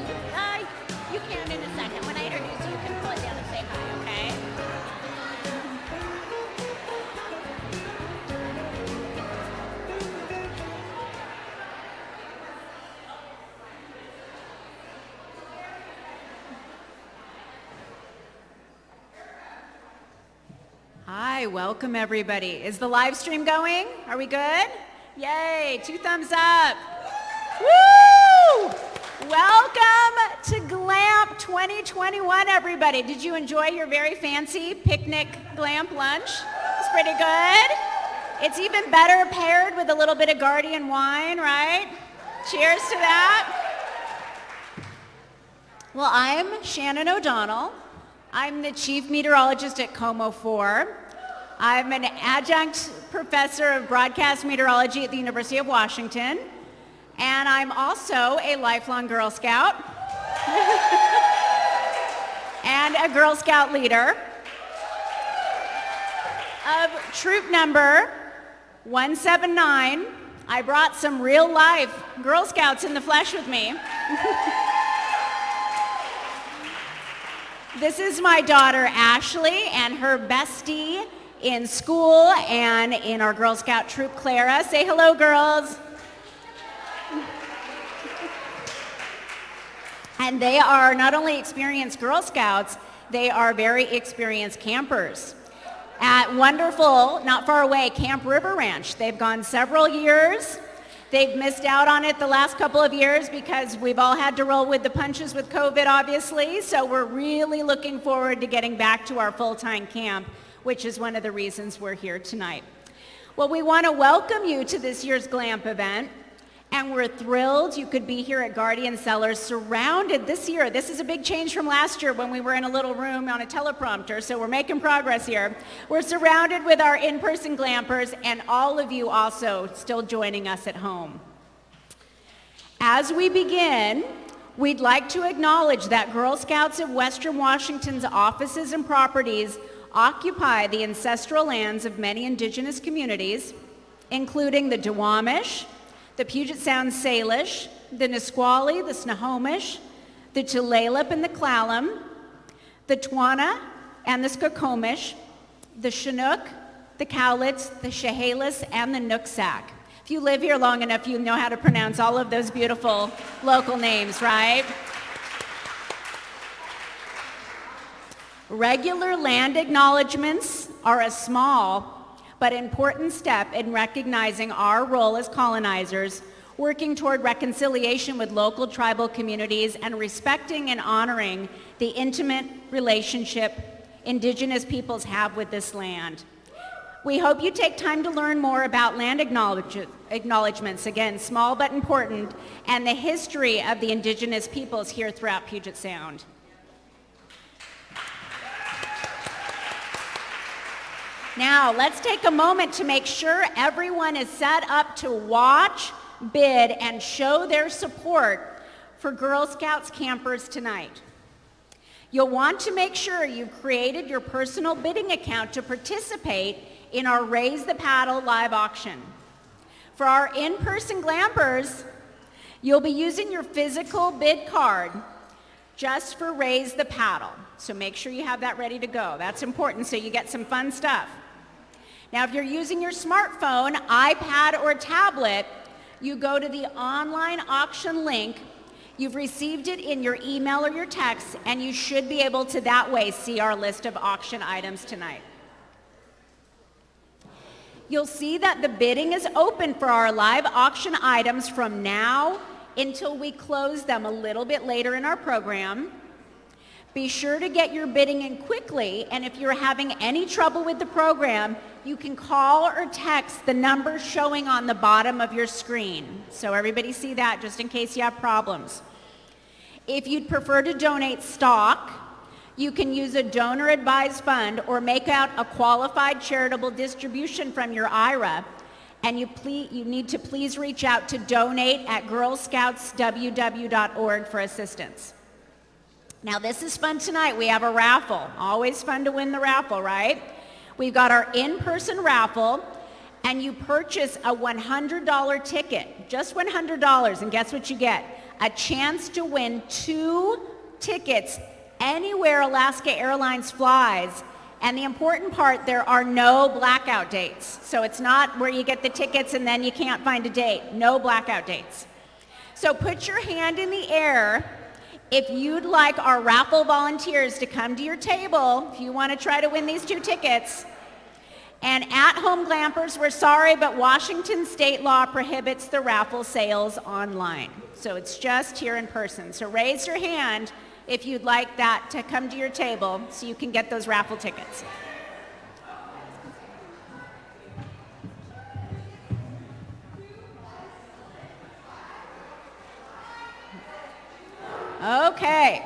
You can in a second. When I introduce you, you can pull it down and say hi, okay? Hi, welcome everybody. Is the live stream going? Are we good? Yay, 2 thumbs up. Woo! Welcome to Glamp 2021, everybody. Did you enjoy your very fancy picnic Glamp lunch? It's pretty good. It's even better paired with a little bit of Guardian wine, right? Cheers to that. Well, I'm Shannon O'Donnell. I'm the chief meteorologist at Como 4. I'm an adjunct professor of broadcast meteorology at the University of Washington. And I'm also a lifelong Girl Scout and a Girl Scout leader of troop number 179. I brought some real life Girl Scouts in the flesh with me. This is my daughter Ashley and her bestie in school and in our Girl Scout troop, Clara. Say hello, girls. And they are not only experienced Girl Scouts, they are very experienced campers at wonderful, not far away, Camp River Ranch. They've gone several years. They've missed out on it the last couple of years because we've all had to roll with the punches with COVID, obviously. So we're really looking forward to getting back to our full-time camp, which is one of the reasons we're here tonight. Well, we want to welcome you to this year's Glamp event. And we're thrilled you could be here at Guardian Cellars surrounded this year. This is a big change from last year when we were in a little room on a teleprompter, so we're making progress here. We're surrounded with our in-person glampers and all of you also still joining us at home. As we begin, we'd like to acknowledge that Girl Scouts of Western Washington's offices and properties occupy the ancestral lands of many indigenous communities, including the Duwamish, the Puget Sound Salish, the Nisqually, the Snohomish, the Tulalip and the Clallam, the Twana and the Skokomish, the Chinook, the Cowlitz, the Chehalis, and the Nooksack. If you live here long enough, you know how to pronounce all of those beautiful local names, right? Regular land acknowledgements are a small but important step in recognizing our role as colonizers, working toward reconciliation with local tribal communities, and respecting and honoring the intimate relationship Indigenous peoples have with this land. We hope you take time to learn more about land acknowledgements, again, small but important, and the history of the Indigenous peoples here throughout Puget Sound. Now, let's take a moment to make sure everyone is set up to watch, bid, and show their support for Girl Scouts campers tonight. You'll want to make sure you've created your personal bidding account to participate in our Raise the Paddle live auction. For our in-person glampers, you'll be using your physical bid card just for Raise the Paddle. So make sure you have that ready to go. That's important so you get some fun stuff. Now, if you're using your smartphone, iPad, or tablet, you go to the online auction link. You've received it in your email or your text, and you should be able to that way see our list of auction items tonight. You'll see that the bidding is open for our live auction items from now until we close them a little bit later in our program. Be sure to get your bidding in quickly, and if you're having any trouble with the program, you can call or text the number showing on the bottom of your screen. So everybody see that just in case you have problems. If you'd prefer to donate stock, you can use a donor-advised fund or make out a qualified charitable distribution from your IRA, and you need to please reach out to donate@girlscoutsww.org for assistance. Now, this is fun tonight. We have a raffle. Always fun to win the raffle, right? We've got our in-person raffle, and you purchase a $100 ticket, just $100, and guess what you get? a chance to win 2 tickets anywhere Alaska Airlines flies. And the important part, there are no blackout dates. So it's not where you get the tickets and then you can't find a date. No blackout dates. So put your hand in the air if you'd like our raffle volunteers to come to your table, if you want to try to win these 2 tickets. And at-home glampers, we're sorry, but Washington state law prohibits the raffle sales online. So it's just here in person. So raise your hand if you'd like that to come to your table so you can get those raffle tickets. Okay,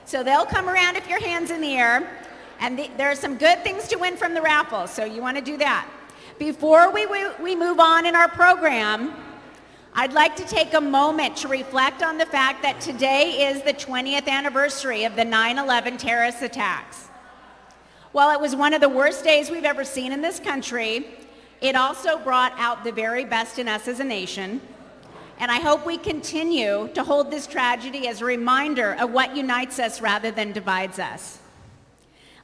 so they'll come around if your hand's in the air, and there are some good things to win from the raffle, so you want to do that. Before we move on in our program, I'd like to take a moment to reflect on the fact that today is the 20th anniversary of the 9/11 terrorist attacks. While it was one of the worst days we've ever seen in this country, it also brought out the very best in us as a nation. And I hope we continue to hold this tragedy as a reminder of what unites us rather than divides us.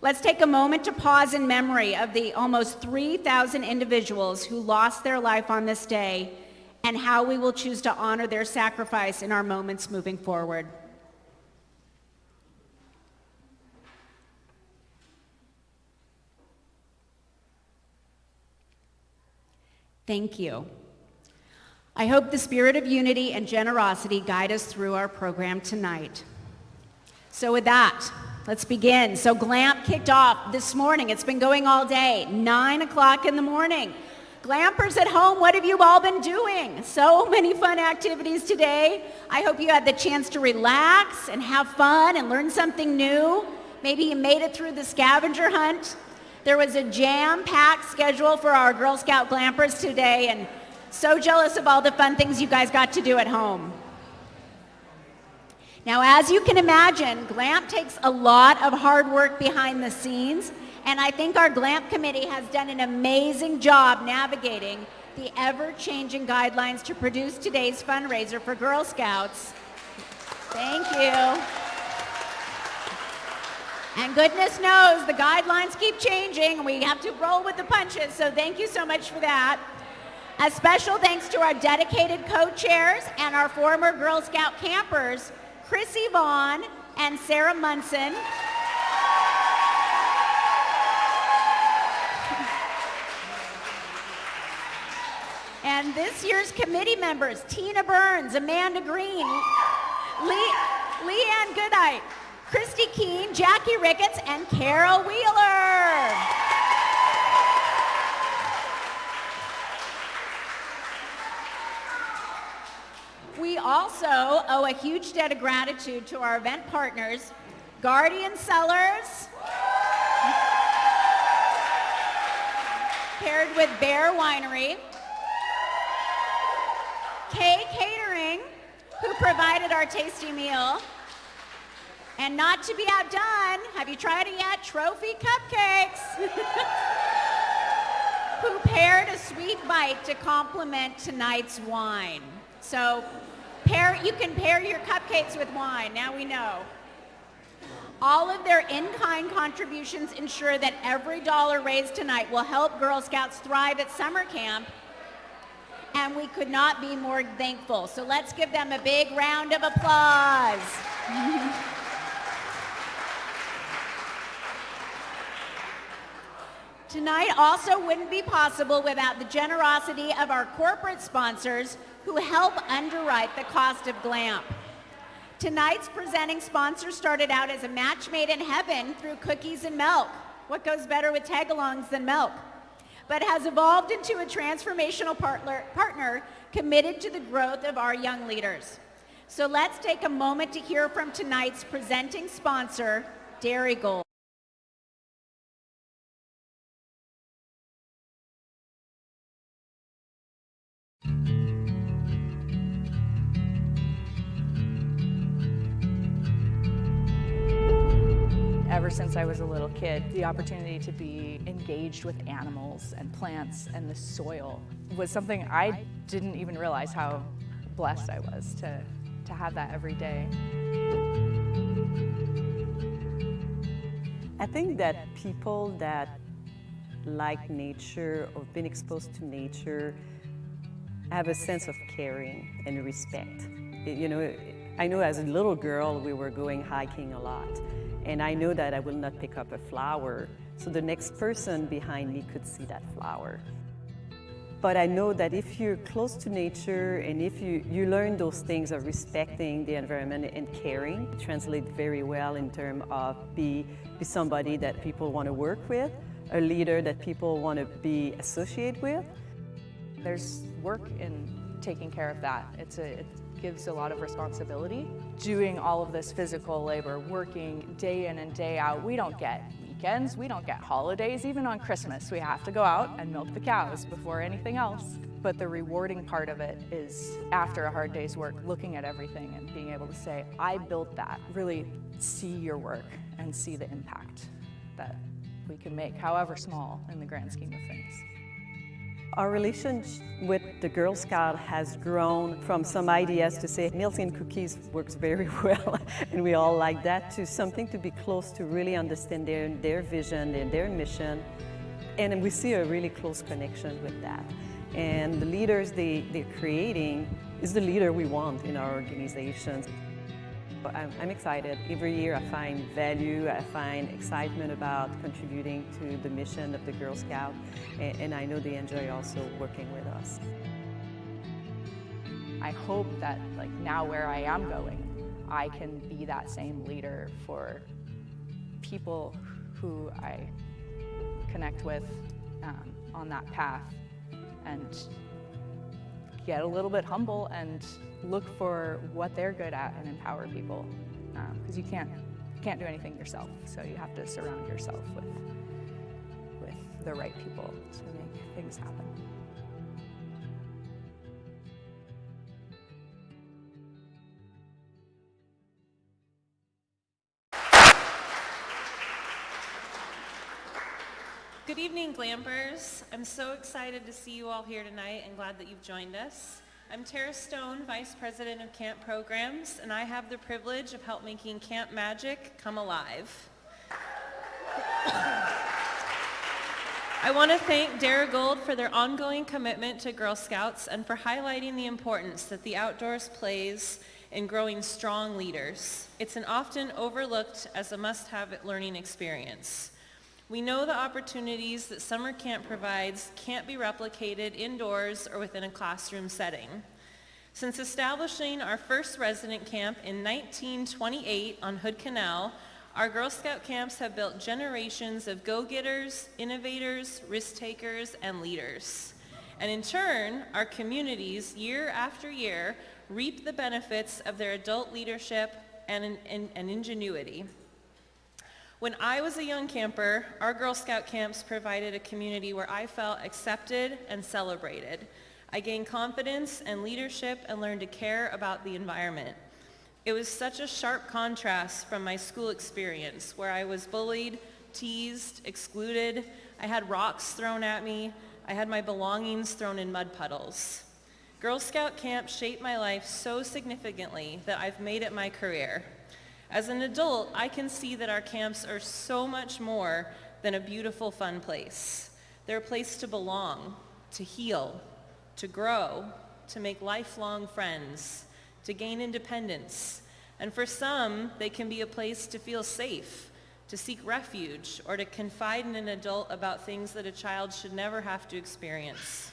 Let's take a moment to pause in memory of the almost 3,000 individuals who lost their life on this day and how we will choose to honor their sacrifice in our moments moving forward. Thank you. I hope the spirit of unity and generosity guide us through our program tonight. So with that, let's begin. So Glamp kicked off this morning. It's been going all day, 9 o'clock in the morning. Glampers at home, what have you all been doing? So many fun activities today. I hope you had the chance to relax and have fun and learn something new. Maybe you made it through the scavenger hunt. There was a jam-packed schedule for our Girl Scout Glampers today, and so jealous of all the fun things you guys got to do at home. Now, as you can imagine, Glamp takes a lot of hard work behind the scenes, and I think our Glamp committee has done an amazing job navigating the ever-changing guidelines to produce today's fundraiser for Girl Scouts. Thank you. And goodness knows the guidelines keep changing, and we have to roll with the punches, so thank you so much for that. A special thanks to our dedicated co-chairs and our former Girl Scout campers, Chrissy Vaughn and Sarah Munson. And this year's committee members, Tina Burns, Amanda Green, Leanne Goodite, Christy Keene, Jackie Ricketts, and Carol Wheeler. We also owe a huge debt of gratitude to our event partners, Guardian Cellars, paired with Bear Winery, K Catering, who provided our tasty meal, and not to be outdone, have you tried it yet? Trophy Cupcakes, who paired a sweet bite to complement tonight's wine. So you can pair your cupcakes with wine, now we know. All of their in-kind contributions ensure that every dollar raised tonight will help Girl Scouts thrive at summer camp, and we could not be more thankful. So let's give them a big round of applause. Tonight also wouldn't be possible without the generosity of our corporate sponsors who help underwrite the cost of Glamp. Tonight's presenting sponsor started out as a match made in heaven through cookies and milk. What goes better with tag-alongs than milk? But has evolved into a transformational partner committed to the growth of our young leaders. So let's take a moment to hear from tonight's presenting sponsor, Dairy Gold. Ever since I was a little kid, the opportunity to be engaged with animals and plants and the soil was something I didn't even realize how blessed I was to to have that every day. I think that people that like nature or been exposed to nature have a sense of caring and respect. You know, I know as a little girl we were going hiking a lot, and I know that I will not pick up a flower, so the next person behind me could see that flower. But I know that if you're close to nature and if you learn those things of respecting the environment and caring, it translates very well in terms of be somebody that people want to work with, a leader that people want to be associated with. There's work in taking care of that. It gives a lot of responsibility. Doing all of this physical labor, working day in and day out, we don't get weekends, we don't get holidays. Even on Christmas, we have to go out and milk the cows before anything else. But the rewarding part of it is, after a hard day's work, looking at everything and being able to say, I built that. Really see your work and see the impact that we can make, however small, in the grand scheme of things. Our relationship with the Girl Scout has grown from some ideas to say milk and cookies works very well, and we all like that, to something to be close to, really understand their vision and their mission. And we see a really close connection with that. And the leaders they're creating is the leader we want in our organizations. I'm excited. Every year I find value, I find excitement about contributing to the mission of the Girl Scout, and I know they enjoy also working with us. I hope that, like, now where I am going, I can be that same leader for people who I connect with on that path, and get a little bit humble and look for what they're good at and empower people, because you can't do anything yourself, so you have to surround yourself with the right people to make things happen. Good evening, Glampers. I'm so excited to see you all here tonight and glad that you've joined us. I'm Tara Stone, Vice President of Camp Programs, and I have the privilege of helping making Camp Magic come alive. I want to thank Dara Gold for their ongoing commitment to Girl Scouts and for highlighting the importance that the outdoors plays in growing strong leaders. It's an often overlooked as a must-have learning experience. We know the opportunities that summer camp provides can't be replicated indoors or within a classroom setting. Since establishing our first resident camp in 1928 on Hood Canal, our Girl Scout camps have built generations of go-getters, innovators, risk-takers, and leaders. And in turn, our communities, year after year, reap the benefits of their adult leadership and ingenuity. When I was a young camper, our Girl Scout camps provided a community where I felt accepted and celebrated. I gained confidence and leadership and learned to care about the environment. It was such a sharp contrast from my school experience, where I was bullied, teased, excluded. I had rocks thrown at me. I had my belongings thrown in mud puddles. Girl Scout camp shaped my life so significantly that I've made it my career. As an adult, I can see that our camps are so much more than a beautiful, fun place. They're a place to belong, to heal, to grow, to make lifelong friends, to gain independence. And for some, they can be a place to feel safe, to seek refuge, or to confide in an adult about things that a child should never have to experience.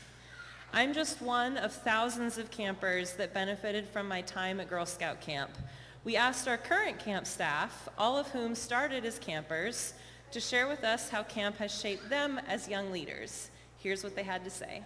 I'm just one of thousands of campers that benefited from my time at Girl Scout camp. We asked our current camp staff, all of whom started as campers, to share with us how camp has shaped them as young leaders. Here's what they had to say.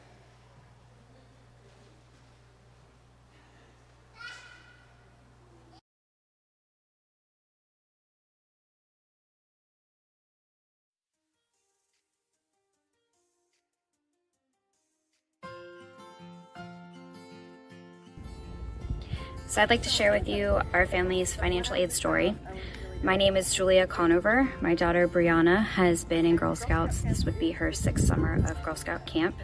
So I'd like to share with you our family's financial aid story. My name is Julia Conover. My daughter Brianna has been in Girl Scouts. This would be her 6th summer of Girl Scout camp.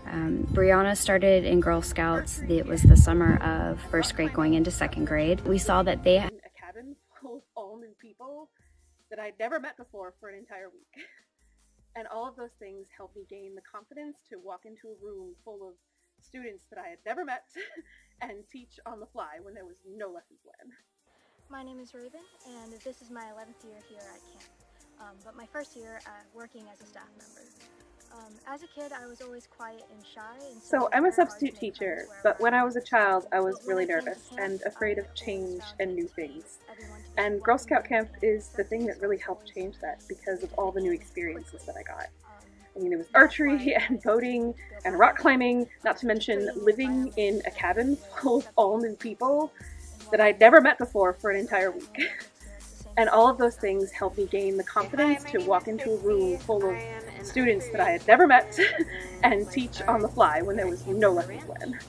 Brianna started in Girl Scouts. It was the summer of first grade going into second grade. We saw that they a cabin full of all new people that I'd never met before for an entire week. And all of those things helped me gain the confidence to walk into a room full of students that I had never met and teach on the fly when there was no lesson plan. My name is Raven, and this is my 11th year here at camp, but my first year working as a staff member. As a kid, I was always quiet and shy. And So I'm a substitute teacher, but when I was a child, I was really nervous and afraid of change and new things. And Girl Scout camp is the thing that really helped change that because of all the new experiences that I got. I mean, it was archery and boating and rock climbing, not to mention living in a cabin full of all new people that I'd never met before for an entire week. And all of those things helped me gain the confidence to walk into a room full of students that I had never met and teach on the fly when there was no lesson plan.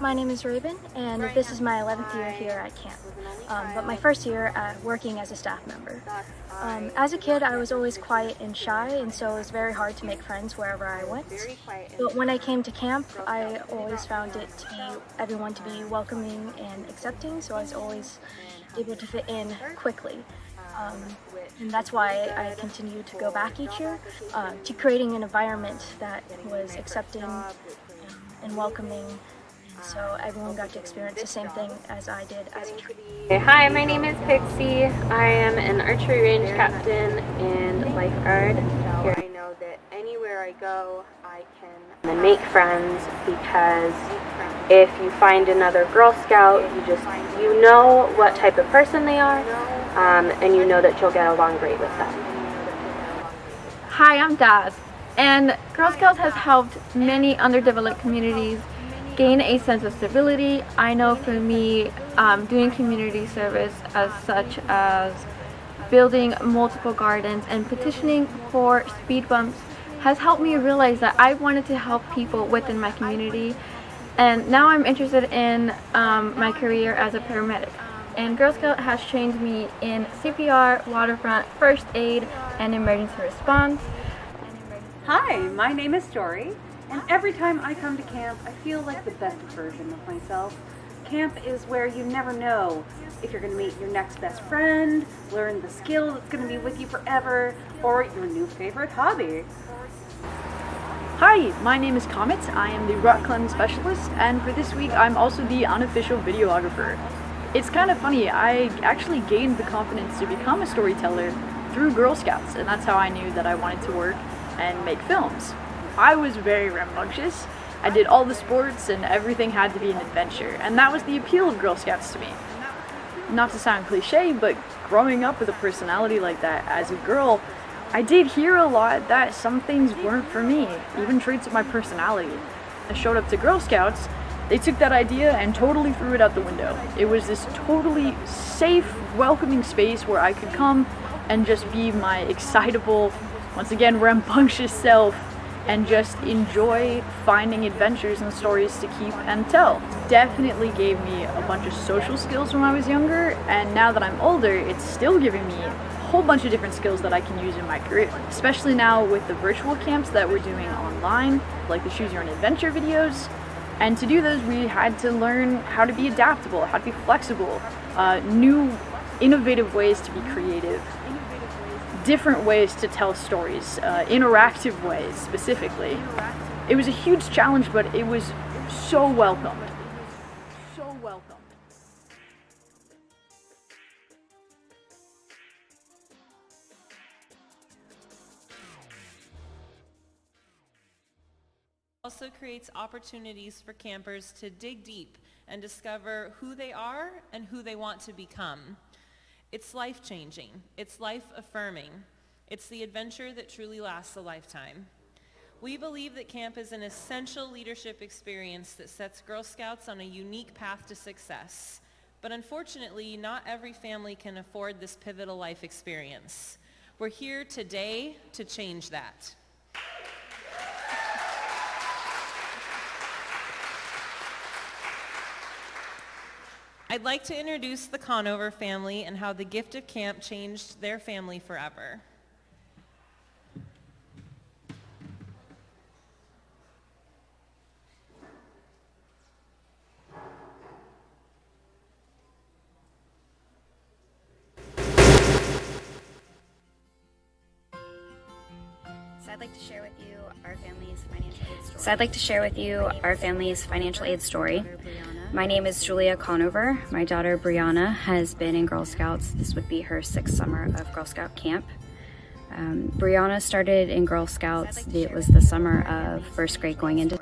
My name is Raven, and this is my 11th year here at camp, but my first year working as a staff member. As a kid, I was always quiet and shy, and so it was very hard to make friends wherever I went. But when I came to camp, I always found it to be everyone to be welcoming and accepting, so I was always able to fit in quickly. And that's why I continue to go back each year to creating an environment that was accepting and welcoming, so everyone got to experience the same thing as I did as a child. Hi, my name is Pixie. I am an archery range captain and lifeguard here. I know that anywhere I go, I can make friends, because if you find another Girl Scout, you know what type of person they are, and you know that you'll get along great with them. Hi, I'm Daz, and Girl Scouts has helped many underdeveloped communities gain a sense of stability. I know for me, doing community service as such as building multiple gardens and petitioning for speed bumps has helped me realize that I wanted to help people within my community, and now I'm interested in my career as a paramedic. And Girl Scout has trained me in CPR, waterfront, first aid, and emergency response. Hi, my name is Dory, and every time I come to camp, I feel like the best version of myself. Camp is where you never know if you're going to meet your next best friend, learn the skill that's going to be with you forever, or your new favorite hobby. Hi, my name is Comet. I am the rock climbing specialist, and for this week I'm also the unofficial videographer. It's kind of funny, I actually gained the confidence to become a storyteller through Girl Scouts, and that's how I knew that I wanted to work and make films. I was very rambunctious. I did all the sports and everything had to be an adventure, and that was the appeal of Girl Scouts to me. Not to sound cliche, but growing up with a personality like that as a girl, I did hear a lot that some things weren't for me, even traits of my personality. I showed up to Girl Scouts, they took that idea and totally threw it out the window. It was this totally safe, welcoming space where I could come and just be my excitable, once again, rambunctious self, and just enjoy finding adventures and stories to keep and tell. Definitely gave me a bunch of social skills when I was younger, and now that I'm older, it's still giving me a whole bunch of different skills that I can use in my career. Especially now with the virtual camps that we're doing online, like the Choose Your Own Adventure videos. And to do those, we had to learn how to be adaptable, how to be flexible, new innovative ways to be creative, different ways to tell stories, interactive ways specifically. It was a huge challenge, but it was so welcomed. So welcomed. Also creates opportunities for campers to dig deep and discover who they are and who they want to become. It's life-changing, it's life-affirming, it's the adventure that truly lasts a lifetime. We believe that camp is an essential leadership experience that sets Girl Scouts on a unique path to success. But unfortunately, not every family can afford this pivotal life experience. We're here today to change that. I'd like to introduce the Conover family and how the gift of camp changed their family forever. I'd like to share with you our family's financial aid story. My name is Julia Conover. My daughter Brianna has been in Girl Scouts. This would be her 6th summer of Girl Scout camp. Brianna started in Girl Scouts. It was the summer of 1st grade going into.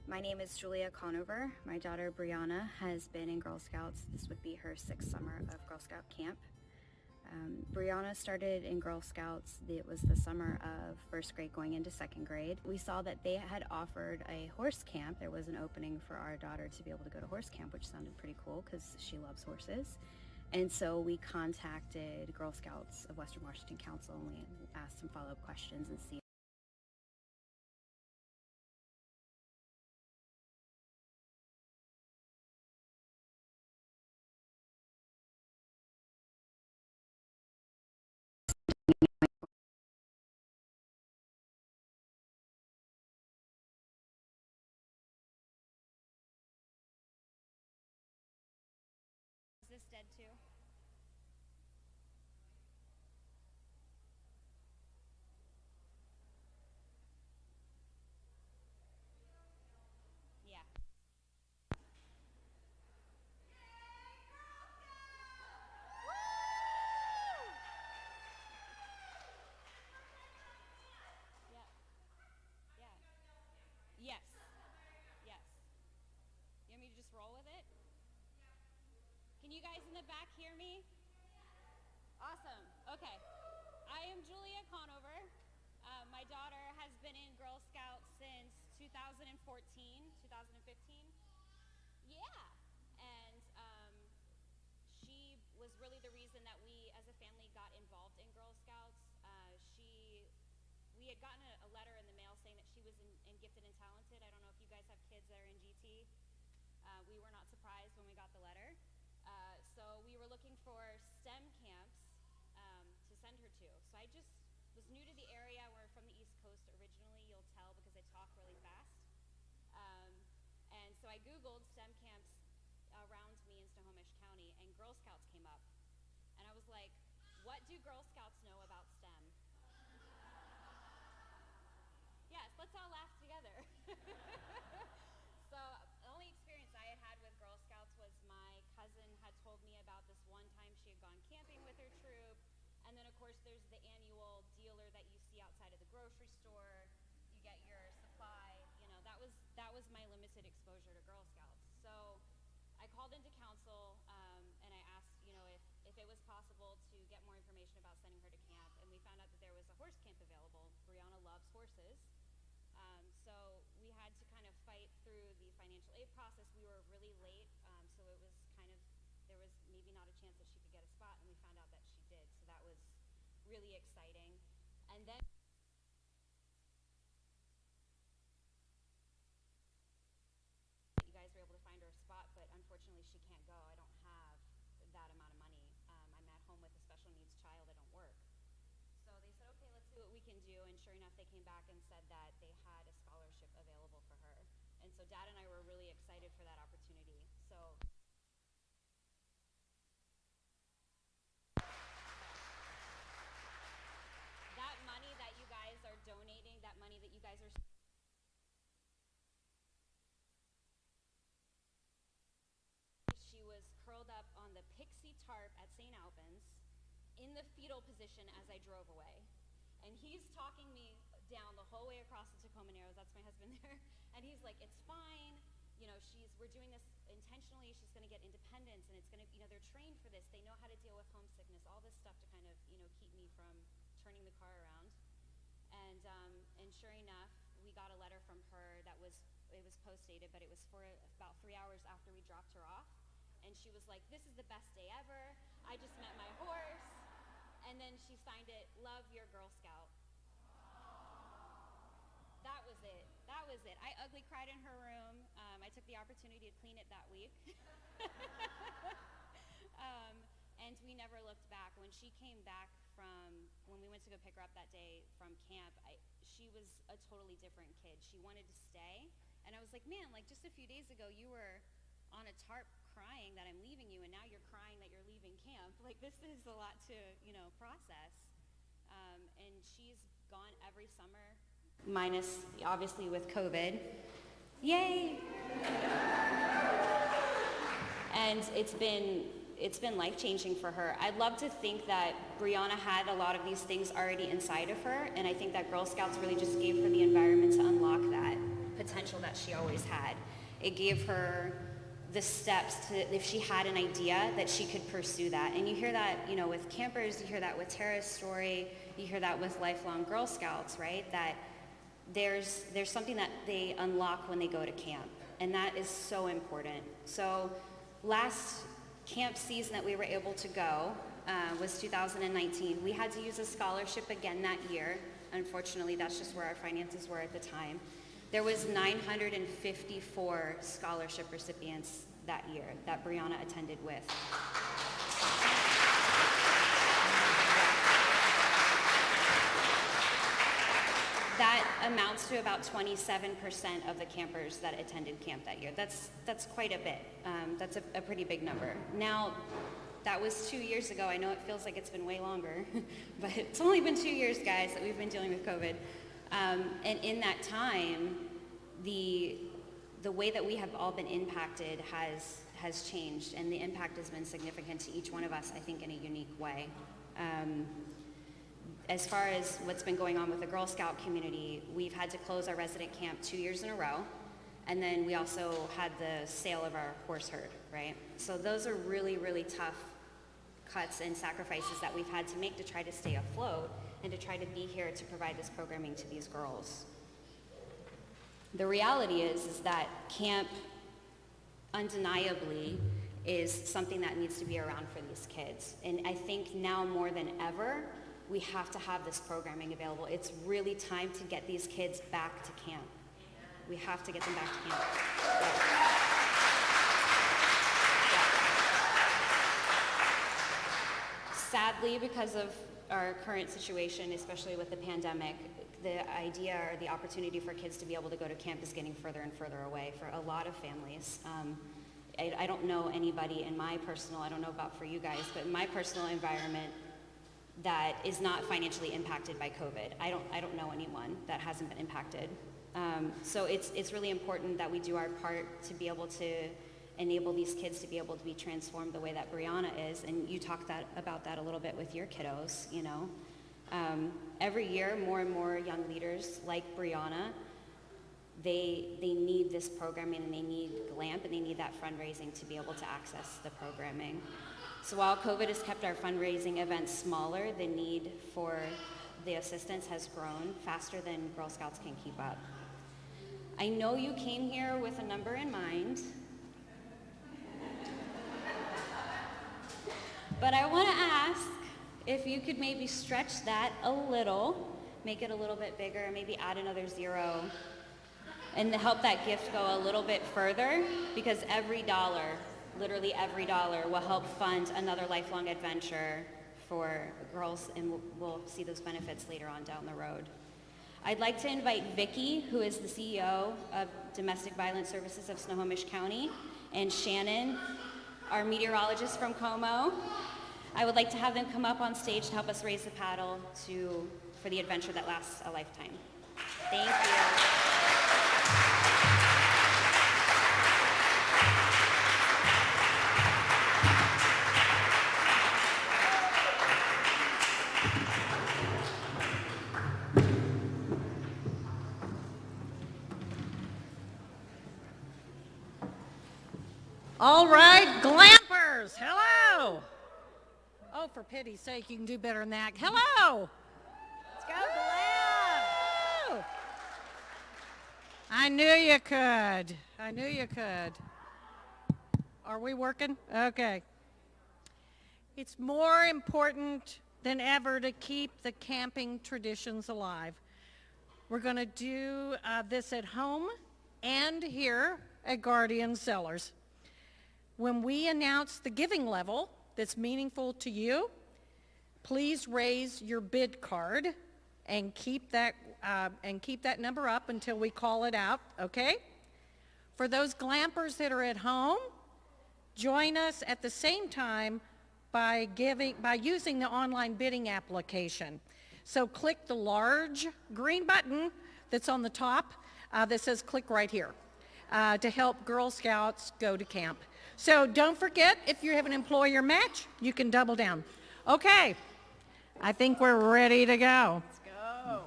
My name is Julia Conover. My daughter Brianna has been in Girl Scouts. This would be her 6th summer of Girl Scout camp. Brianna started in Girl Scouts. It was the summer of 1st grade going into 2nd grade. We saw that they had offered a horse camp. There was an opening for our daughter to be able to go to horse camp, which sounded pretty cool because she loves horses. And so we contacted Girl Scouts of Western Washington Council and we asked some follow-up questions and see. Is this dead too? Yeah. Yeah. Yeah. Yes. Yes. You want me to just roll with it? Can you guys in the back hear me? Awesome. Okay. I am Julia Conover. My daughter has been in Girl Scouts since 2014, 2015. Yeah. And she was really the reason that we as a family got involved in Girl Scouts. We had gotten a letter in the mail saying that she was in Gifted and Talented. I don't know if you guys have kids that are in GT. We were not surprised when we got the letter. So we were looking for STEM camps to send her to. So I just was new to the area. We're from the East Coast originally, you'll tell because I talk really fast. And so I Googled STEM camps around me in Snohomish County, and Girl Scouts came up. And I was like, what do Girl Scouts know about STEM? Yes, let's all laugh together. So the only experience I had had with Girl Scouts was my cousin had told me about this one time she had gone camping with her troop. And then of course there's the annual dealer that you see outside of the grocery store. You get your supply, you know, that was my limited exposure to Girl Scouts. So I called into council and I asked, you know, if it was possible to get more information about sending her to camp, and we found out that there was a horse camp available. Brianna loves horses. So we had to kind of fight through the financial aid process. We were really late, so it was kind of, there was maybe not a chance that she could get a spot, and we found out that she did. So that was really exciting. And then you guys were able to find her a spot, but unfortunately she can't go. I don't have that amount of money. I'm at home with a special needs child. I don't work. So they said, okay, let's see what we can do. And sure enough, they came back and said that they had a scholarship available for her. And so Dad and I were really excited for that opportunity. So that money that you guys are donating, that money that you guys are she was curled up on the pixie tarp at St. Albans in the fetal position as I drove away. And he's talking me down the whole way across the Tacoma Narrows. That's my husband there. And he's like, it's fine. You know, we're doing this intentionally. She's going to get independence, and it's going to, you know, they're trained for this. They know how to deal with homesickness, all this stuff to kind of, you know, keep me from turning the car around. And sure enough, we got a letter from her that was post dated, but it was for about 3 hours after we dropped her off. And she was like, this is the best day ever. I just met my horse. And then she signed it, love your Girl Scout. That was it. That was it. I ugly cried in her room. I took the opportunity to clean it that week. And we never looked back. When she came back when we went to go pick her up that day from camp, she was a totally different kid. She wanted to stay. And I was like, man, like just a few days ago you were on a tarp crying that I'm leaving you, and now you're crying that you're leaving camp. Like, this is a lot to, you know, process. And she's gone every summer, minus obviously with COVID. Yay! And it's been life-changing for her. I'd love to think that Brianna had a lot of these things already inside of her, and I think that Girl Scouts really just gave her the environment to unlock that potential that she always had. It gave her the steps to, if she had an idea, that she could pursue that. And you hear that, you know, with campers, you hear that with Tara's story, you hear that with lifelong Girl Scouts, right? That there's something that they unlock when they go to camp, and that is so important. So last camp season that we were able to go was 2019. We had to use a scholarship again that year. Unfortunately, that's just where our finances were at the time. There was 954 scholarship recipients that year that Brianna attended with. That amounts to about 27% of the campers that attended camp that year. That's quite a bit. That's a pretty big number. Now, that was 2 years ago. I know it feels like it's been way longer, but it's only been 2 years, guys, that we've been dealing with COVID. And in that time, the way that we have all been impacted has changed, and the impact has been significant to each one of us, I think, in a unique way. As far as what's been going on with the Girl Scout community, we've had to close our resident camp 2 years in a row, and then we also had the sale of our horse herd, right? So those are really, really tough cuts and sacrifices that we've had to make to try to stay afloat and to try to be here to provide this programming to these girls. The reality is that camp undeniably is something that needs to be around for these kids. And I think now more than ever, we have to have this programming available. It's really time to get these kids back to camp. We have to get them back to camp. Sadly, because of our current situation, especially with the pandemic, the idea or the opportunity for kids to be able to go to camp is getting further and further away for a lot of families. I don't know anybody in my personal, I don't know about for you guys, but in my personal environment that is not financially impacted by COVID. I don't know anyone that hasn't been impacted. So it's really important that we do our part to be able to enable these kids to be able to be transformed the way that Brianna is, and you talked about that a little bit with your kiddos, you know. Every year, more and more young leaders like Brianna, they need this programming, and they need Glamp, and they need that fundraising to be able to access the programming. So while COVID has kept our fundraising events smaller, the need for the assistance has grown faster than Girl Scouts can keep up. I know you came here with a number in mind, but I want to ask if you could maybe stretch that a little, make it a little bit bigger, maybe add another 0, and help that gift go a little bit further, because every dollar, literally every dollar, will help fund another lifelong adventure for girls, and we'll see those benefits later on down the road. I'd like to invite Vicki, who is the CEO of Domestic Violence Services of Snohomish County, and Shannon, our meteorologist from Como. I would like to have them come up on stage to help us raise the paddle for the adventure that lasts a lifetime. Thank you. All right, Glampers, hello. Oh, for pity's sake, you can do better than that. Hello. Let's go, Glamp. I knew you could. I knew you could. Are we working? Okay. It's more important than ever to keep the camping traditions alive. We're going to do this at home and here at Guardian Cellars. When we announce the giving level that's meaningful to you, please raise your bid card and keep that number up until we call it out, okay? For those Glampers that are at home, join us at the same time by using the online bidding application. So click the large green button that's on the top that says click right here to help Girl Scouts go to camp. So don't forget, if you have an employer match, you can double down. Okay, I think we're ready to go. Let's go.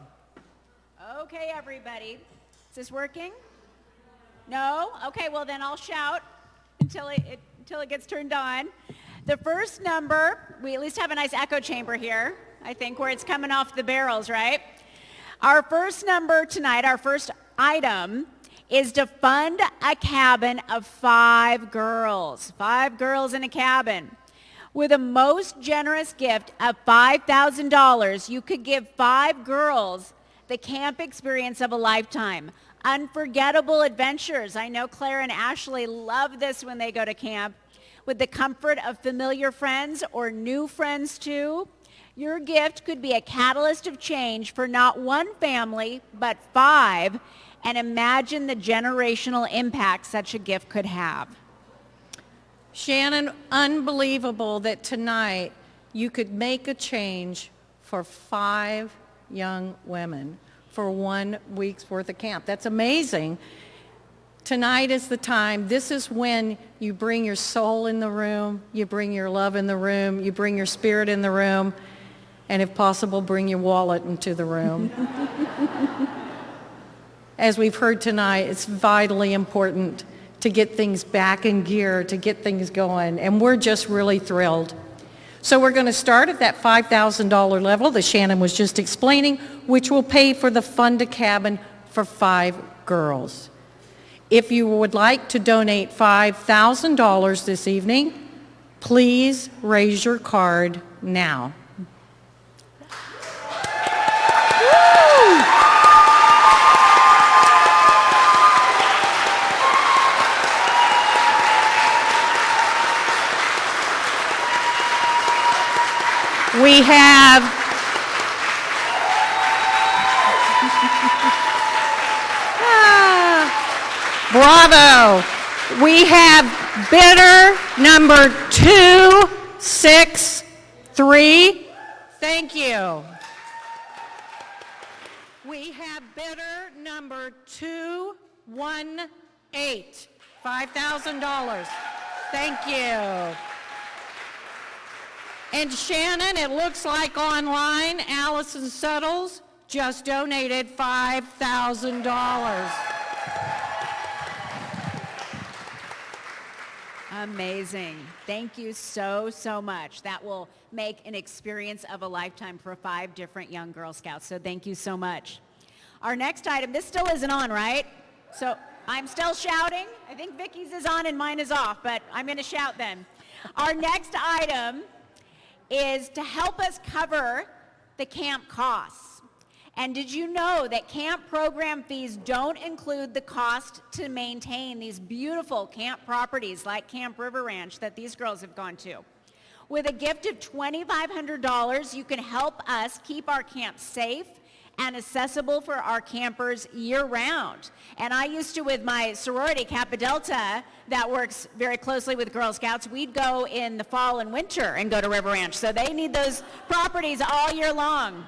Okay, everybody. Is this working? No? Okay, well then I'll shout until it gets turned on. The first number, we at least have a nice echo chamber here, I think, where it's coming off the barrels, right? Our first number tonight, our first item, is to fund a cabin of 5 girls. 5 girls in a cabin. With a most generous gift of $5,000, you could give 5 girls the camp experience of a lifetime. Unforgettable adventures. I know Claire and Ashley love this when they go to camp. With the comfort of familiar friends or new friends too. Your gift could be a catalyst of change for not one family, but 5. And imagine the generational impact such a gift could have. Shannon, unbelievable that tonight you could make a change for 5 young women for 1 week's worth of camp. That's amazing. Tonight is the time. This is when you bring your soul in the room, you bring your love in the room, you bring your spirit in the room, and if possible, bring your wallet into the room. As we've heard tonight, it's vitally important to get things back in gear, to get things going, and we're just really thrilled. So we're going to start at that $5,000 level that Shannon was just explaining, which will pay for the fund a cabin for 5 girls. If you would like to donate $5,000 this evening, please raise your card now. We have bravo. We have bidder number 263. Thank you. We have bidder number 218. $5,000. Thank you. And Shannon, it looks like online, Allison Suttles just donated $5,000. Amazing. Thank you so, so much. That will make an experience of a lifetime for 5 different young Girl Scouts. So thank you so much. Our next item, this still isn't on, right? So I'm still shouting. I think Vicky's is on and mine is off, but I'm going to shout then. Our next item is to help us cover the camp costs. And did you know that camp program fees don't include the cost to maintain these beautiful camp properties like Camp River Ranch that these girls have gone to? With a gift of $2,500, you can help us keep our camp safe and accessible for our campers year-round. And I used to, with my sorority, Kappa Delta, that works very closely with Girl Scouts, we'd go in the fall and winter and go to River Ranch. So they need those properties all year long.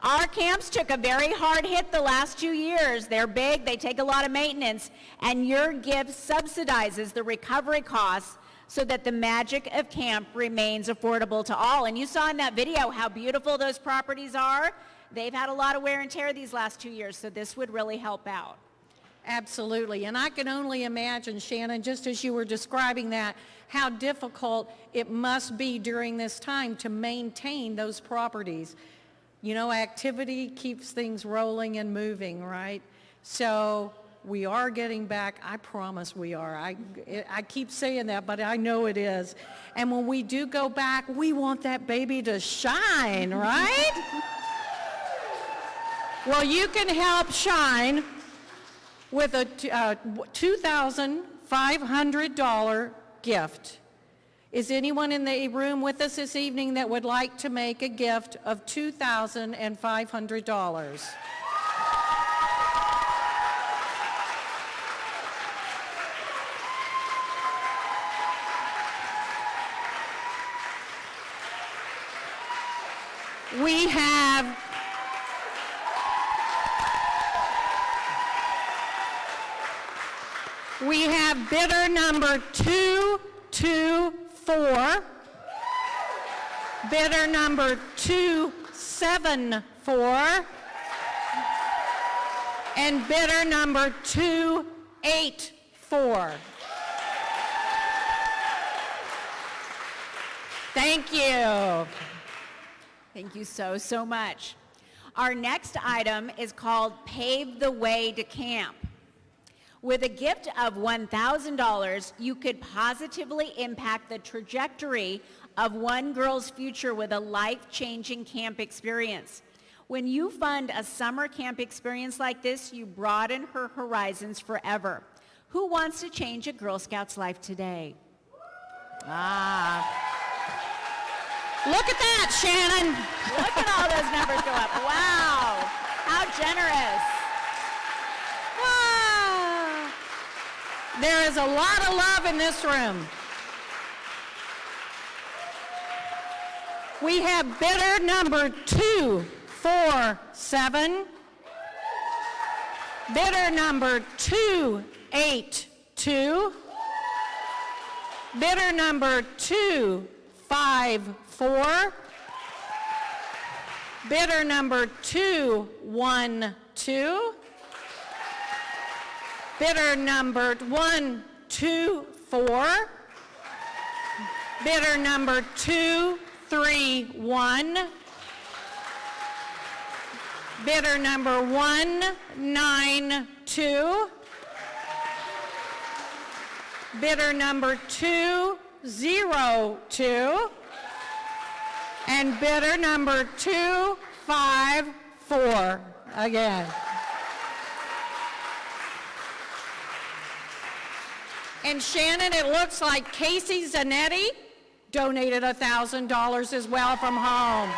Our camps took a very hard hit the last 2 years. They're big, they take a lot of maintenance, and your gift subsidizes the recovery costs so that the magic of camp remains affordable to all. And you saw in that video how beautiful those properties are. They've had a lot of wear and tear these last 2 years, so this would really help out. Absolutely, and I can only imagine, Shannon, just as you were describing that, how difficult it must be during this time to maintain those properties. You know, activity keeps things rolling and moving, right? So we are getting back. I promise we are. I keep saying that, but I know it is. And when we do go back, we want that baby to shine, right? Well, you can help shine with a $2,500 gift. Is anyone in the room with us this evening that would like to make a gift of $2,500? We have bidder number 224, bidder number 274, and bidder number 284. Thank you. Thank you so, so much. Our next item is called Pave the Way to Camp. With a gift of $1,000, you could positively impact the trajectory of one girl's future with a life-changing camp experience. When you fund a summer camp experience like this, you broaden her horizons forever. Who wants to change a Girl Scout's life today? Look at that, Shannon. Look at all those numbers go up. Wow, how generous. Ah, there is a lot of love in this room. We have bidder number 247, bidder number 282, bidder number 254, bidder number 212, bidder number 124, bidder number 231, bidder number 192, bidder number 202, and bidder number 254 again. And Shannon, it looks like Casey Zanetti donated $1,000 as well from home.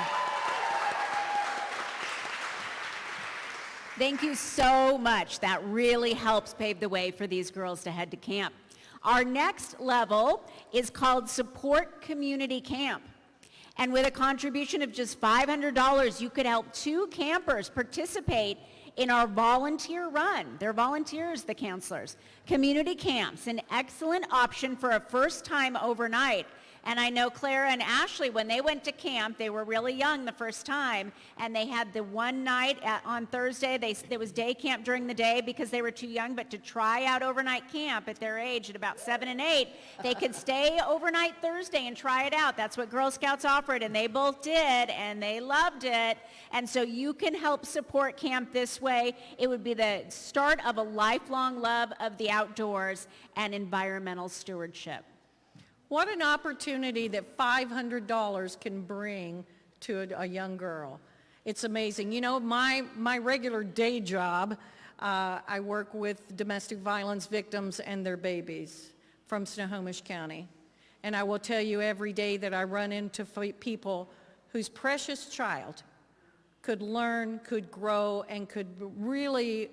Thank you so much. That really helps pave the way for these girls to head to camp. Our next level is called Support Community Camp. And with a contribution of just $500, you could help 2 campers participate in our volunteer run. They're volunteers, the counselors. Community camps, an excellent option for a first time overnight. And I know Clara and Ashley, when they went to camp, they were really young the first time, and they had the one night on Thursday. There was day camp during the day because they were too young, but to try out overnight camp at their age, at about 7 and 8, they could stay overnight Thursday and try it out. That's what Girl Scouts offered, and they both did, and they loved it. And so you can help support camp this way. It would be the start of a lifelong love of the outdoors and environmental stewardship. What an opportunity that $500 can bring to a young girl. It's amazing. You know, my regular day job, I work with domestic violence victims and their babies from Snohomish County. And I will tell you every day that I run into people whose precious child could learn, could grow, and could really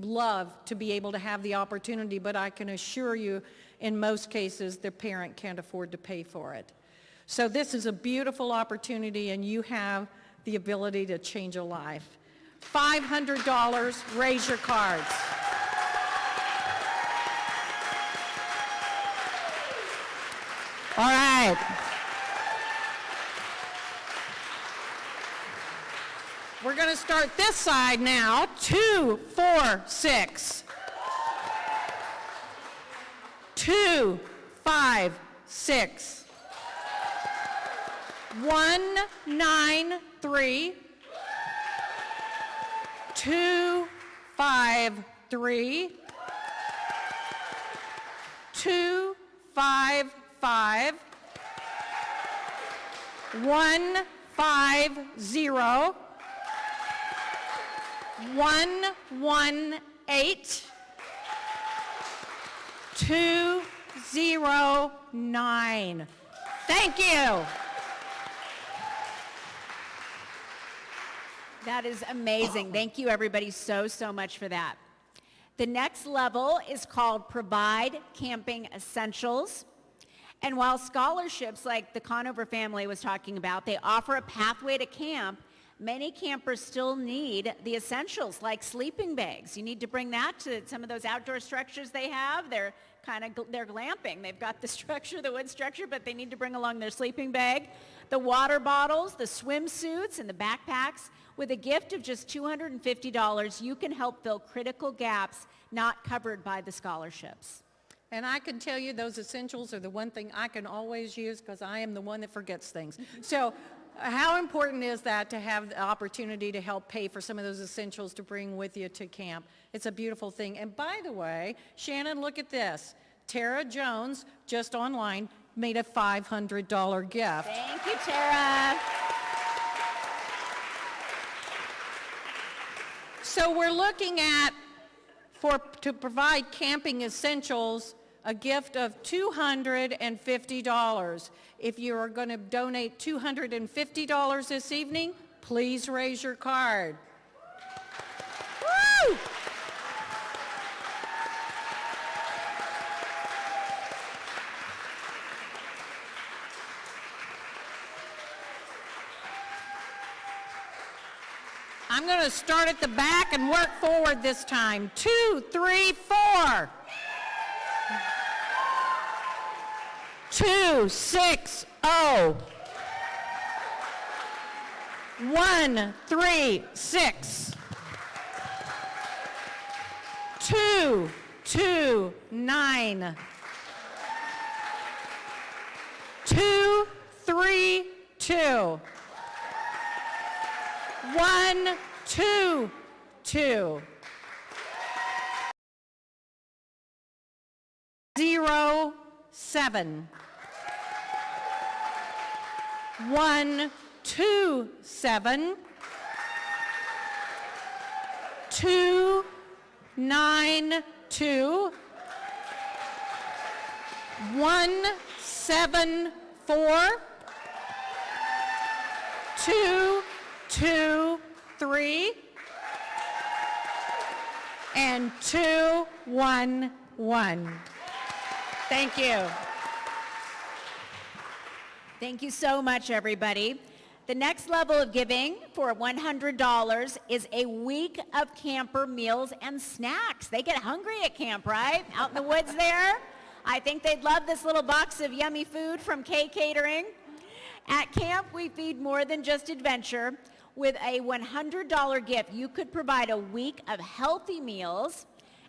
love to be able to have the opportunity, but I can assure you, in most cases, the parent can't afford to pay for it. So this is a beautiful opportunity, and you have the ability to change a life. $500, raise your cards. All right. We're going to start this side now. 2, 4, 6. 2, 5, 6. 1, 9, 3. 2, 5, 3. 2, 5, 5. 1, 5, 0. 1, 1, 8. 2, 0, 9. Thank you. That is amazing. Thank you, everybody, so much for that. The next level is called Provide Camping Essentials. And while scholarships like the Conover family was talking about, they offer a pathway to camp, many campers still need the essentials like sleeping bags. You need to bring that to some of those outdoor structures they have. They're glamping. They've got the structure, the wood structure, but they need to bring along their sleeping bag, the water bottles, the swimsuits, and the backpacks. With a gift of just $250, you can help fill critical gaps not covered by the scholarships. And I can tell you those essentials are the one thing I can always use because I am the one that forgets things. So how important is that to have the opportunity to help pay for some of those essentials to bring with you to camp? It's a beautiful thing. And by the way, Shannon, look at this. Tara Jones, just online, made a $500 gift. Thank you, Tara. So we're looking at, to provide camping essentials, a gift of $250. If you are going to donate $250 this evening, please raise your card. Woo! I'm going to start at the back and work forward this time. 2, 3, 4. 2, 6, 0. 1, 3, 6. 2, 2, 9. 2, 3, 2. 1, 2, 2. 0, 7. 1, 2, 7. 2, 9, 2. 1, 7, 4. 2, 2, 3, and 2, 1, 1. Thank you. Thank you so much, everybody. The next level of giving for $100 is a week of camper meals and snacks. They get hungry at camp, right? Out in the woods there. I think they'd love this little box of yummy food from K Catering. At camp, we feed more than just adventure. With a $100 gift, you could provide a week of healthy meals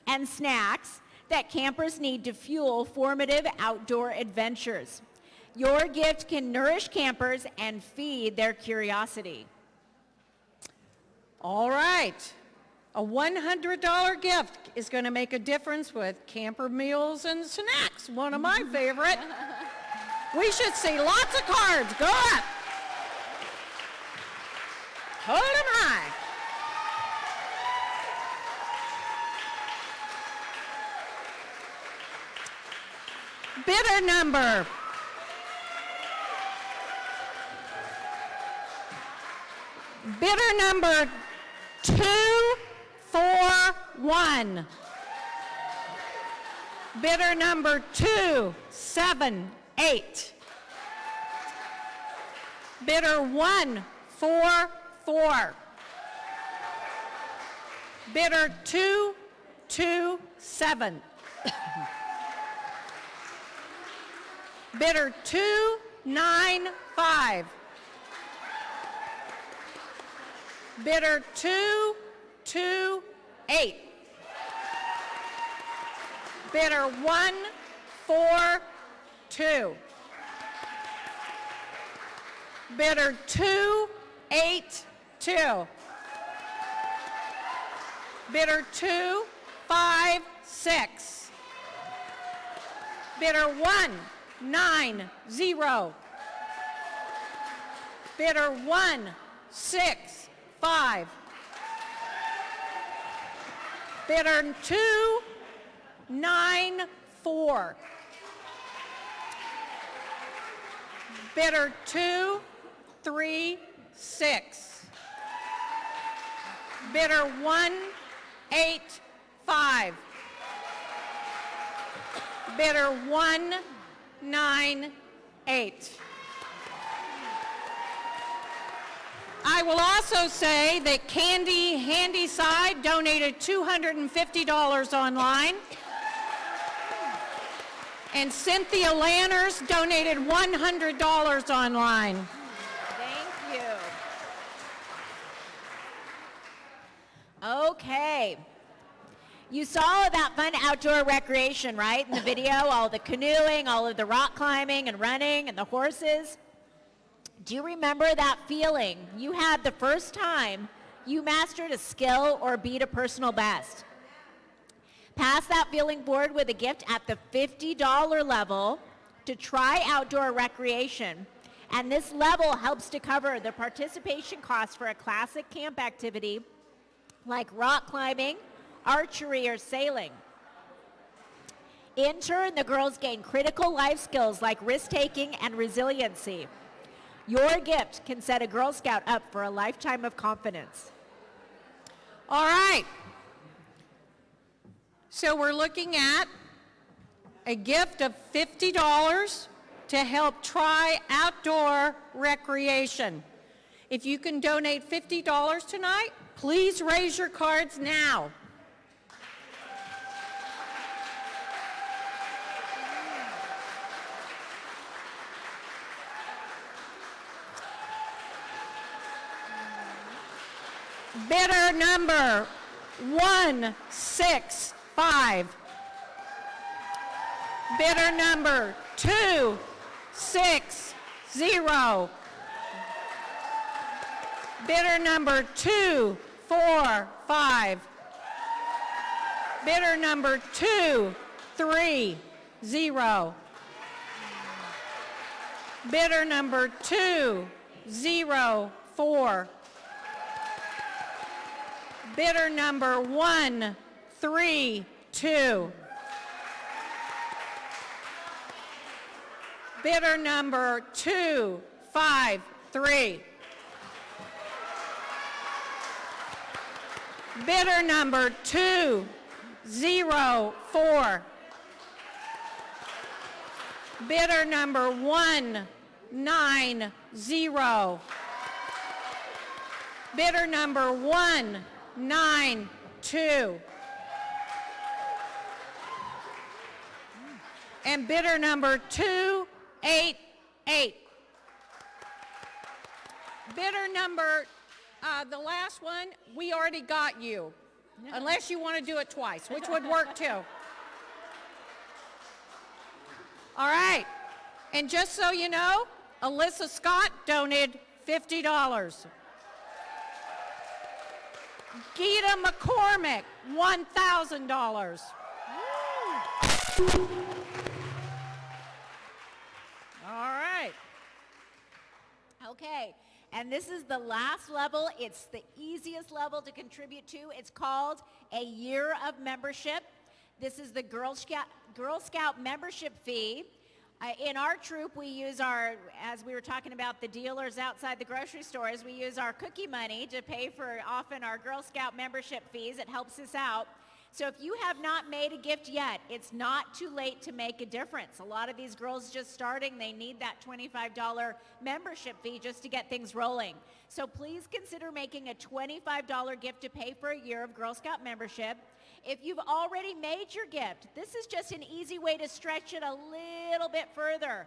and snacks that campers need to fuel formative outdoor adventures. Your gift can nourish campers and feed their curiosity. All right. A $100 gift is going to make a difference with camper meals and snacks, one of my favorite. We should see lots of cards. Go up. Hold them high. Bidder number. Bidder number 241. Bidder number 278. Bidder 144. Bidder 227. Bidder 295. Bidder 228. Bidder 142. Bidder 282. Bidder 256. Bidder 190. Bidder 165. Bidder 294. Bidder 236. Bidder 185. Bidder 186. 198. I will also say that Candy Handyside donated $250 online. And Cynthia Lanners donated $100 online. Thank you. Okay. You saw all that fun outdoor recreation, right? In the video, all the canoeing, all of the rock climbing and running and the horses. Do you remember that feeling you had the first time you mastered a skill or beat a personal best? Pass that feeling forward with a gift at the $50 level to try outdoor recreation. And this level helps to cover the participation costs for a classic camp activity like rock climbing, archery, or sailing. In turn, the girls gain critical life skills like risk-taking and resiliency. Your gift can set a Girl Scout up for a lifetime of confidence. All right. So we're looking at a gift of $50 to help try outdoor recreation. If you can donate $50 tonight, please raise your cards now. Bidder number 165. Bidder number 260. Bidder number 245. Bidder number 230. Bidder number 204. Bidder number 132. Bidder number 253. Bidder number 204. Bidder number 190. Bidder number 192. And bidder number 288. Bidder number, the last one, we already got you. Unless you want to do it twice, which would work too. All right. And just so you know, Alyssa Scott donated $50. Gita McCormick, $1,000. All right. Okay, and this is the last level. It's the easiest level to contribute to. It's called a year of membership. This is the Girl Scout membership fee. In our troop, we use our, as we were talking about the dealers outside the grocery stores, we use our cookie money to pay for often our Girl Scout membership fees. It helps us out. So if you have not made a gift yet, it's not too late to make a difference. A lot of these girls just starting, they need that $25 membership fee just to get things rolling. So please consider making a $25 gift to pay for a year of Girl Scout membership. If you've already made your gift, this is just an easy way to stretch it a little bit further.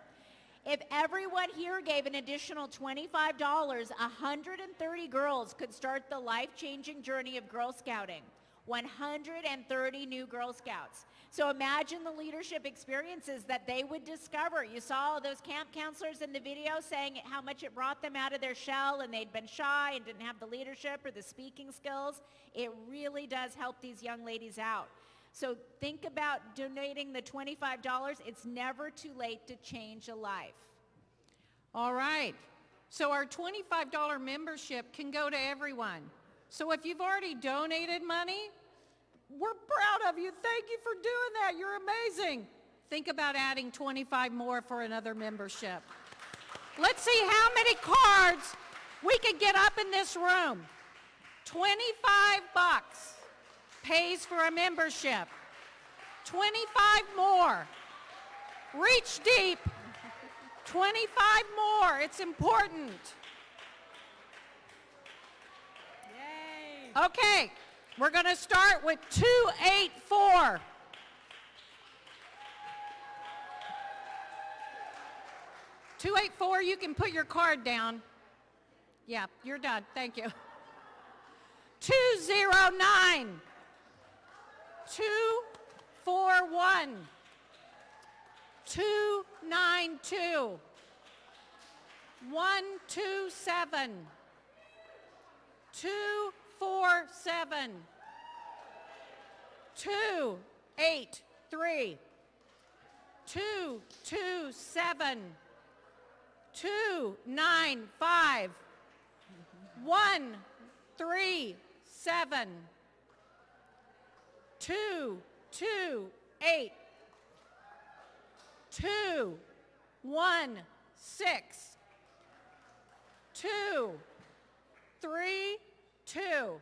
If everyone here gave an additional $25, 130 girls could start the life-changing journey of Girl Scouting. 130 new Girl Scouts. So imagine the leadership experiences that they would discover. You saw those camp counselors in the video saying how much it brought them out of their shell and they'd been shy and didn't have the leadership or the speaking skills. It really does help these young ladies out. So think about donating the $25. It's never too late to change a life. All right. So our $25 membership can go to everyone. So if you've already donated money, we're proud of you. Thank you for doing that. You're amazing. Think about adding 25 more for another membership. Let's see how many cards we can get up in this room. 25 bucks pays for a membership. 25 more. Reach deep. 25 more. It's important. Yay. Okay, we're going to start with 284. 284, you can put your card down. Yeah, you're done. Thank you. 209. 241. 292. 127. 247. 283. 227. 295. 137. 228. 216. 232.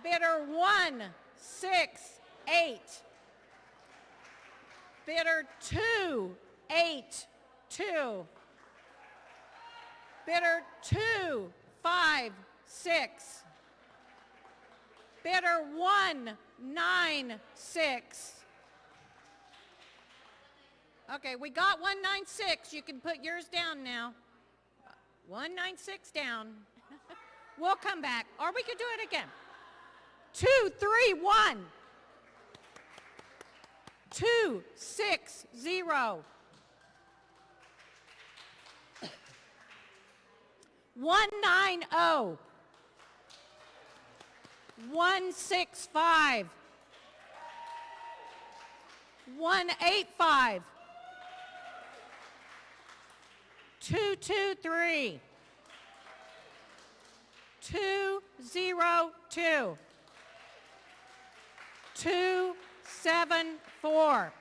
Bidder 168. Bidder 282. Bidder 256. Bidder 196. Okay, we got 196. You can put yours down now. 196 down. We'll come back, or we could do it again. 231. 260. 190. 165. 185. 223. 202. 274.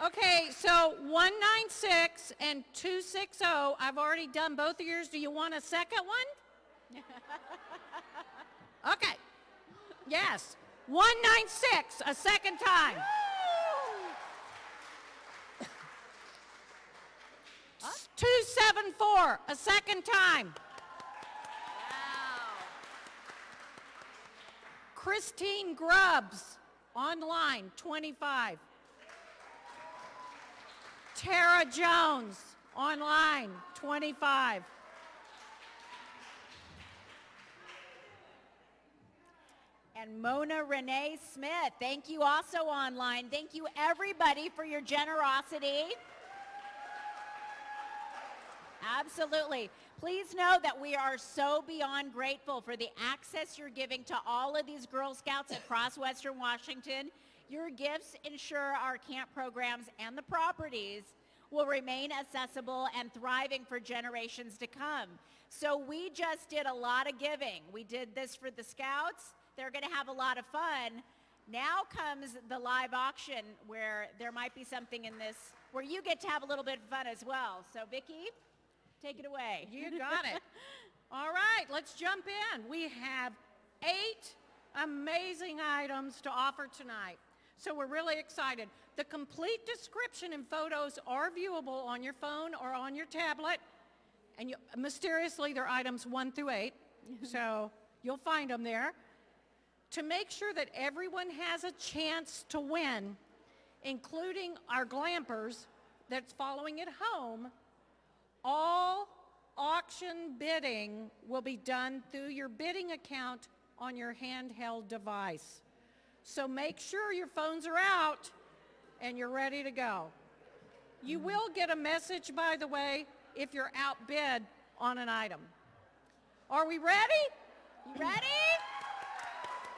Okay, so 196 and 260, I've already done both of yours. Do you want a second one? Okay. Yes. 196, a second time. 274, a second time. Wow. Christine Grubbs, online, 25. Tara Jones, online, 25. And Mona Renee Smith, thank you also online. Thank you everybody for your generosity. Absolutely. Please know that we are so beyond grateful for the access you're giving to all of these Girl Scouts across Western Washington. Your gifts ensure our camp programs and the properties will remain accessible and thriving for generations to come. So we just did a lot of giving. We did this for the Scouts. They're going to have a lot of fun. Now comes the live auction where there might be something in this where you get to have a little bit of fun as well. So Vicki, take it away. You got it. All right, let's jump in. We have 8 amazing items to offer tonight. So we're really excited. The complete description and photos are viewable on your phone or on your tablet. And mysteriously, they're items 1 through 8. So you'll find them there. To make sure that everyone has a chance to win, including our glampers that's following at home, all auction bidding will be done through your bidding account on your handheld device. So make sure your phones are out and you're ready to go. You will get a message, by the way, if you're outbid on an item. Are we ready? You ready?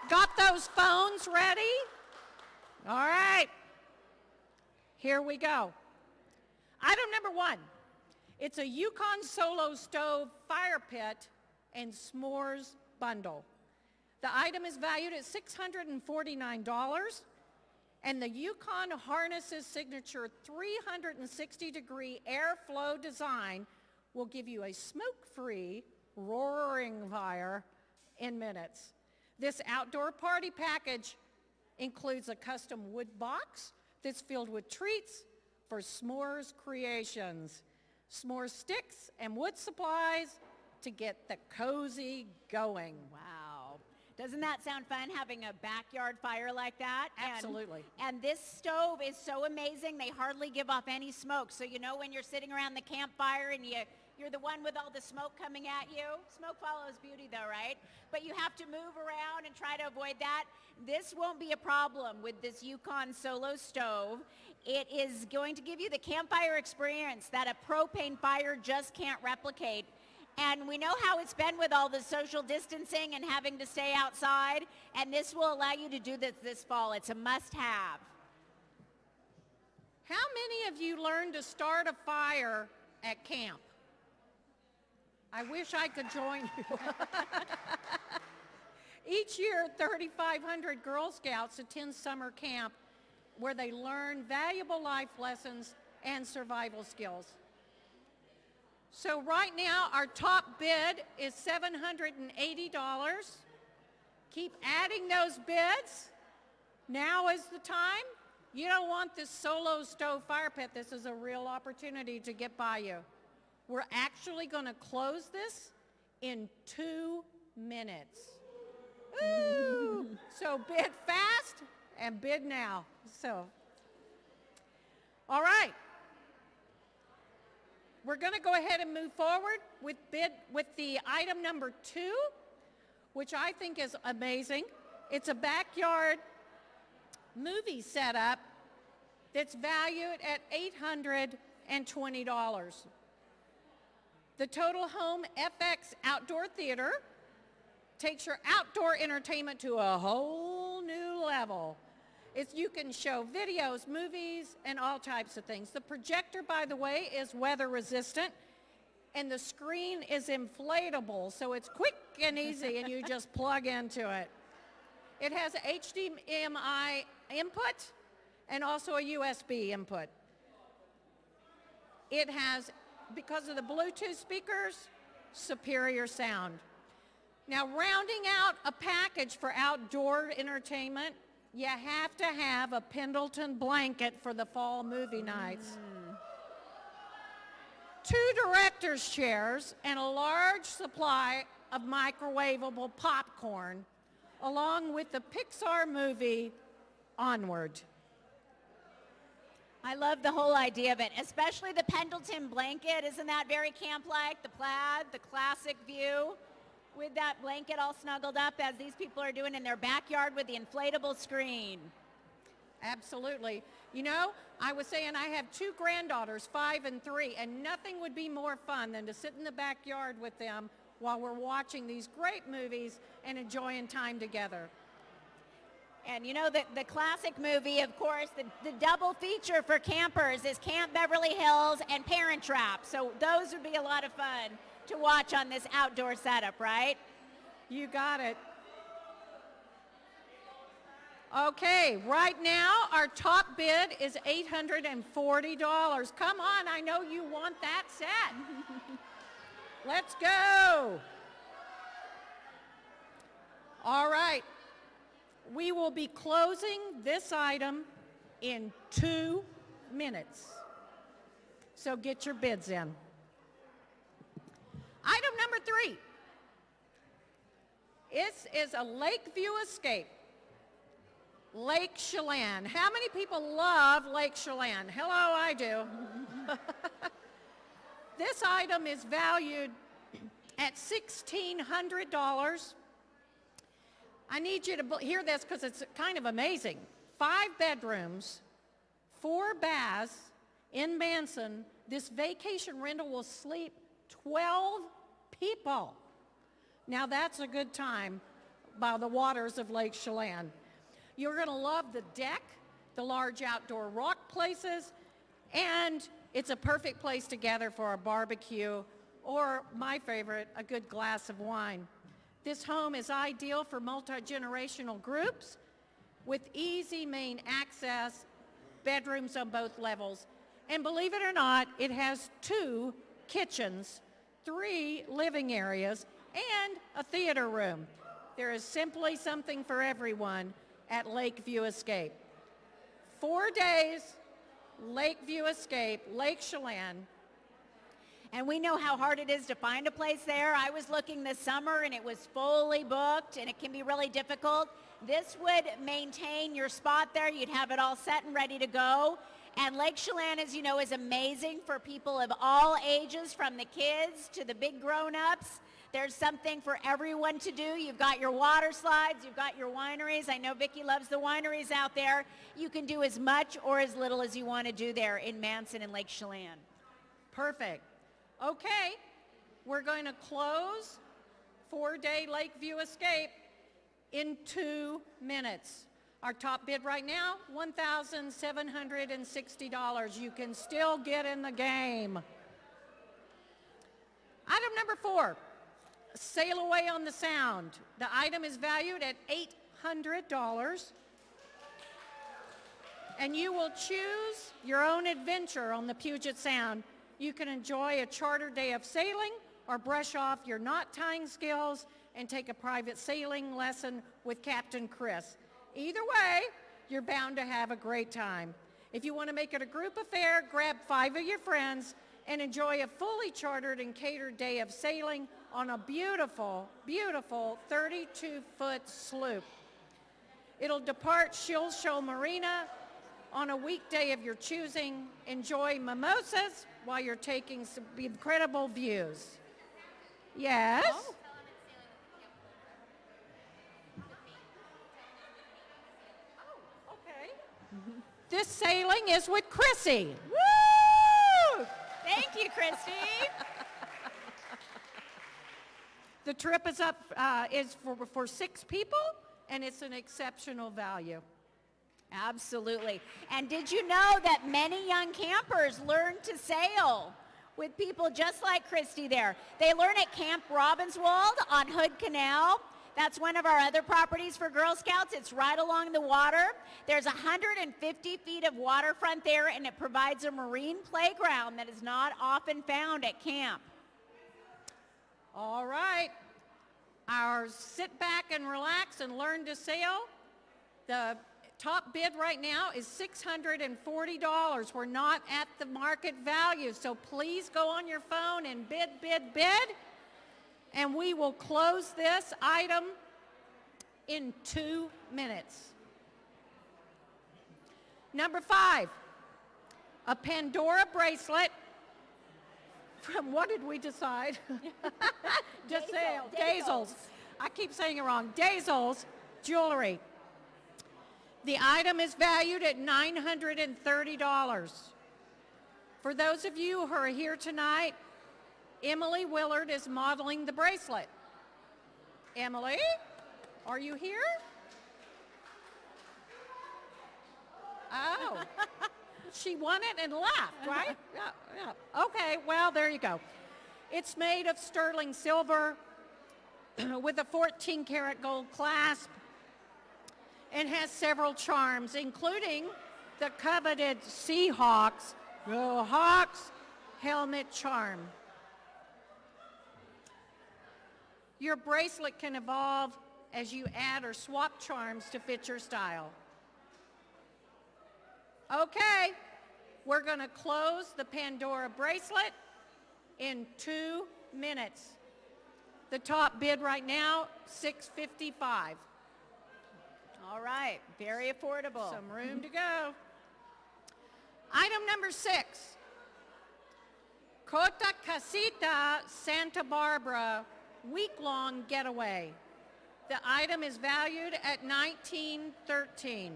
Got those phones ready? All right. Here we go. Item number 1. It's a Yukon Solo Stove Fire Pit and S'mores Bundle. The item is valued at $649, and the Yukon Harness's signature 360-degree airflow design will give you a smoke-free, roaring fire in minutes. This outdoor party package includes a custom wood box that's filled with treats for s'mores creations, s'more sticks and wood supplies to get the cozy going. Wow. Doesn't that sound fun, having a backyard fire like that? Absolutely. And this stove is so amazing, they hardly give off any smoke. So you know when you're sitting around the campfire and you're the one with all the smoke coming at you? Smoke follows beauty though, right? But you have to move around and try to avoid that. This won't be a problem with this Yukon Solo stove. It is going to give you the campfire experience that a propane fire just can't replicate. And we know how it's been with all the social distancing and having to stay outside, and this will allow you to do this fall. It's a must-have. How many of you learned to start a fire at camp? I wish I could join you. Each year, 3,500 Girl Scouts attend summer camp where they learn valuable life lessons and survival skills. So right now, our top bid is $780. Keep adding those bids. Now is the time. You don't want this solo stove fire pit. This is a real opportunity to get by you. We're actually going to close this in 2 minutes. Ooh. So bid fast and bid now. So, all right. We're going to go ahead and move forward with the item number 2, which I think is amazing. It's a backyard movie setup that's valued at $820. The Total Home FX Outdoor Theater takes your outdoor entertainment to a whole new level. You can show videos, movies, and all types of things. The projector, by the way, is weather resistant, and the screen is inflatable, so it's quick and easy, and you just plug into it. It has a HDMI input and also a USB input. It has, because of the Bluetooth speakers, superior sound. Now, rounding out a package for outdoor entertainment, you have to have a Pendleton blanket for the fall movie nights. 2 director's chairs and a large supply of microwavable popcorn, along with the Pixar movie Onward. I love the whole idea of it, especially the Pendleton blanket. Isn't that very camp-like? The plaid, the classic view, with that blanket all snuggled up as these people are doing in their backyard with the inflatable screen. Absolutely. You know, I was saying I have 2 granddaughters, 5 and 3, and nothing would be more fun than to sit in the backyard with them while we're watching these great movies and enjoying time together. And you know, the classic movie, of course, the double feature for campers is Camp Beverly Hills and Parent Trap. So those would be a lot of fun to watch on this outdoor setup, right? You got it. Okay, right now our top bid is $840. Come on, I know you want that set. Let's go. All right, we will be closing this item in 2 minutes. So get your bids in. Item number 3. This is a Lakeview Escape. Lake Chelan. How many people love Lake Chelan? Hello, I do. This item is valued at $1,600. I need you to hear this because it's kind of amazing. 5 bedrooms, 4 baths in Manson. This vacation rental will sleep 12 people. Now that's a good time by the waters of Lake Chelan. You're going to love the deck, the large outdoor rock places, and it's a perfect place to gather for a barbecue or, my favorite, a good glass of wine. This home is ideal for multi-generational groups with easy main access, bedrooms on both levels, and believe it or not, it has 2 kitchens, 3 living areas, and a theater room. There is simply something for everyone at Lakeview Escape. 4 days, Lakeview Escape, Lake Chelan. And we know how hard it is to find a place there. I was looking this summer and it was fully booked and it can be really difficult. This would maintain your spot there. You'd have it all set and ready to go. And Lake Chelan, as you know, is amazing for people of all ages, from the kids to the big grown-ups. There's something for everyone to do. You've got your water slides, you've got your wineries. I know Vicki loves the wineries out there. You can do as much or as little as you want to do there in Manson and Lake Chelan. Perfect. Okay, we're going to close 4-day Lakeview Escape in 2 minutes. Our top bid right now, $1,760. You can still get in the game. Item number 4, Sail Away on the Sound. The item is valued at $800. And you will choose your own adventure on the Puget Sound. You can enjoy a charter day of sailing or brush off your knot tying skills and take a private sailing lesson with Captain Chris. Either way, you're bound to have a great time. If you want to make it a group affair, grab 5 of your friends and enjoy a fully chartered and catered day of sailing on a beautiful, beautiful 32-foot sloop. It'll depart Shilshow Marina on a weekday of your choosing. Enjoy mimosas while you're taking some incredible views. Yes? Oh. Okay. This sailing is with Chrissy. Woo! Thank you, Christy. The trip is for 6 people, and it's an exceptional value. Absolutely. And did you know that many young campers learn to sail with people just like Christy there? They learn at Camp Robbinswald on Hood Canal. That's one of our other properties for Girl Scouts. It's right along the water. There's 150 feet of waterfront there, and it provides a marine playground that is not often found at camp. All right. Our sit back and relax and learn to sail. The top bid right now is $640. We're not at the market value, so please go on your phone and bid. And we will close this item in 2 minutes. Number 5, a Pandora bracelet from, what did we decide? Dazzles. I keep saying it wrong. Dazzles Jewelry. The item is valued at $930. For those of you who are here tonight, Emily Willard is modeling the bracelet. Emily, are you here? Oh, she won it and left, right? Yeah. Okay, well, there you go. It's made of sterling silver with a 14-karat gold clasp and has several charms, including the coveted Seahawks, Go Hawks helmet charm. Your bracelet can evolve as you add or swap charms to fit your style. Okay, we're going to close the Pandora bracelet in 2 minutes. The top bid right now, $655. All right, very affordable. Some room to go. Item number 6, Cota Casita Santa Barbara week-long getaway. The item is valued at $1913.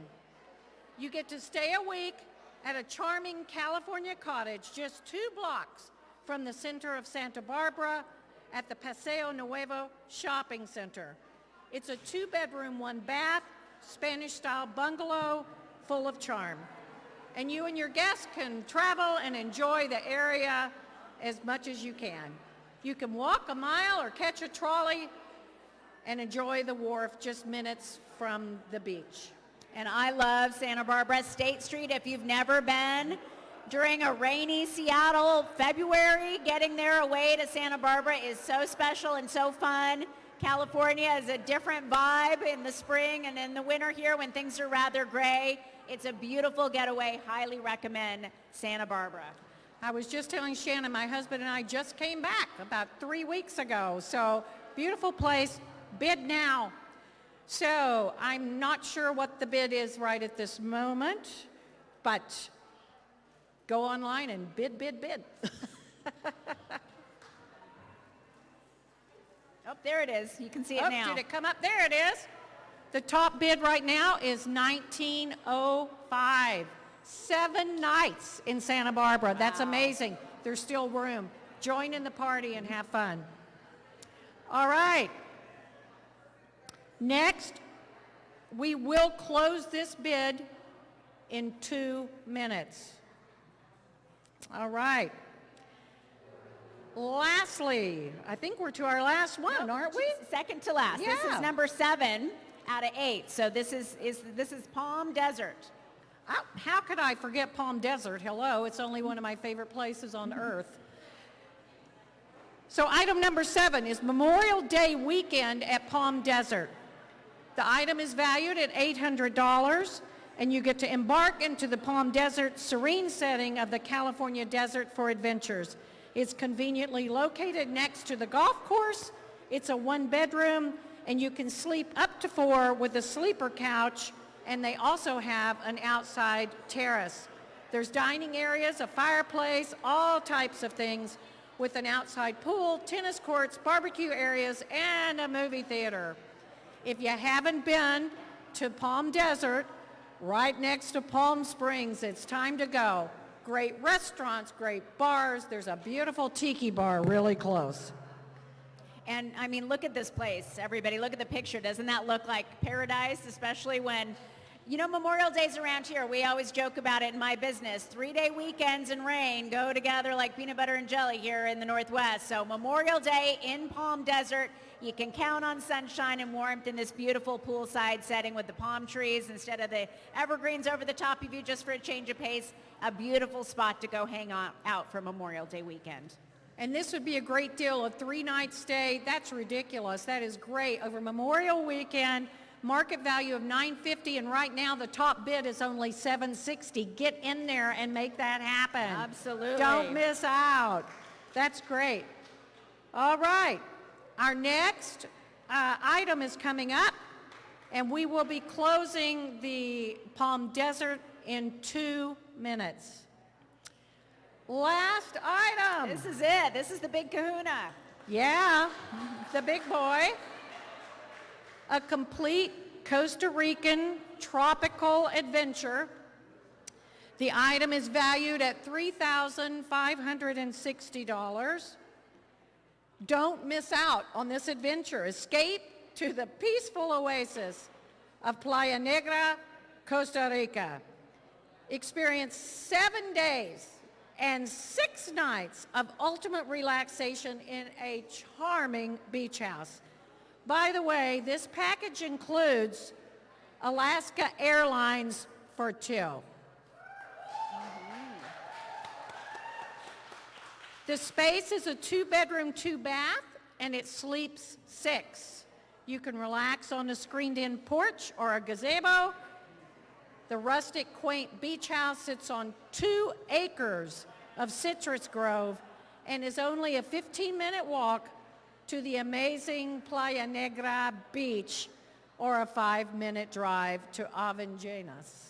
You get to stay a week at a charming California cottage just 2 blocks from the center of Santa Barbara at the Paseo Nuevo Shopping Center. It's a 2-bedroom, 1-bath, Spanish-style bungalow full of charm. And you and your guests can travel and enjoy the area as much as you can. You can walk a mile or catch a trolley and enjoy the wharf just minutes from the beach. And I love Santa Barbara State Street. If you've never been, during a rainy Seattle February, getting there away to Santa Barbara is so special and so fun. California is a different vibe in the spring and in the winter here when things are rather gray. It's a beautiful getaway. Highly recommend Santa Barbara. I was just telling Shannon, my husband and I just came back about 3 weeks ago. So beautiful place, bid now. So I'm not sure what the bid is right at this moment, but go online and bid, bid, bid. Oh, there it is. You can see it Oh, now. did it come up? There it is. The top bid right now is $19.05. 7 nights in Santa Barbara. Wow. That's amazing. There's still room. Join in the party and have fun. All right. Next, we will close this bid in 2 minutes. All right. Lastly, I think we're to our last one, aren't we? Second to last. Yeah. This is number 7 out of 8. So this is Palm Desert. How could I forget Palm Desert? Hello, it's only one of my favorite places on earth. So item number 7 is Memorial Day weekend at Palm Desert. The item is valued at $800, and you get to embark into the Palm Desert serene setting of the California desert for adventures. It's conveniently located next to the golf course. It's a 1-bedroom, and you can sleep up to 4 with a sleeper couch, and they also have an outside terrace. There's dining areas, a fireplace, all types of things with an outside pool, tennis courts, barbecue areas, and a movie theater. If you haven't been to Palm Desert, right next to Palm Springs, it's time to go. Great restaurants, great bars. There's a beautiful tiki bar really close. And I mean, look at this place, everybody. Look at the picture. Doesn't that look like paradise, especially when, you know, Memorial Day's around here. We always joke about it in my business. 3-day weekends and rain go together like peanut butter and jelly here in the Northwest. So Memorial Day in Palm Desert, you can count on sunshine and warmth in this beautiful poolside setting with the palm trees instead of the evergreens over the top of you just for a change of pace. A beautiful spot to go hang out for Memorial Day weekend. And this would be a great deal, a 3-night stay. That's ridiculous. That is great. Over Memorial weekend, market value of $950, and right now the top bid is only $760. Get in there and make that happen. Absolutely. Don't miss out. That's great. All right. Our next item is coming up, and we will be closing the Palm Desert in 2 minutes. Last item. This is it. This is the big kahuna. Yeah, the big boy. A complete Costa Rican tropical adventure. The item is valued at $3,560. Don't miss out on this adventure. Escape to the peaceful oasis of Playa Negra, Costa Rica. Experience 7 days and 6 nights of ultimate relaxation in a charming beach house. By the way, this package includes Alaska Airlines for 2. The space is a 2-bedroom, 2-bath, and it sleeps 6. You can relax on a screened-in porch or a gazebo. The rustic, quaint beach house sits on 2 acres of citrus grove and is only a 15-minute walk to the amazing Playa Negra beach or a 5-minute drive to Avengenas.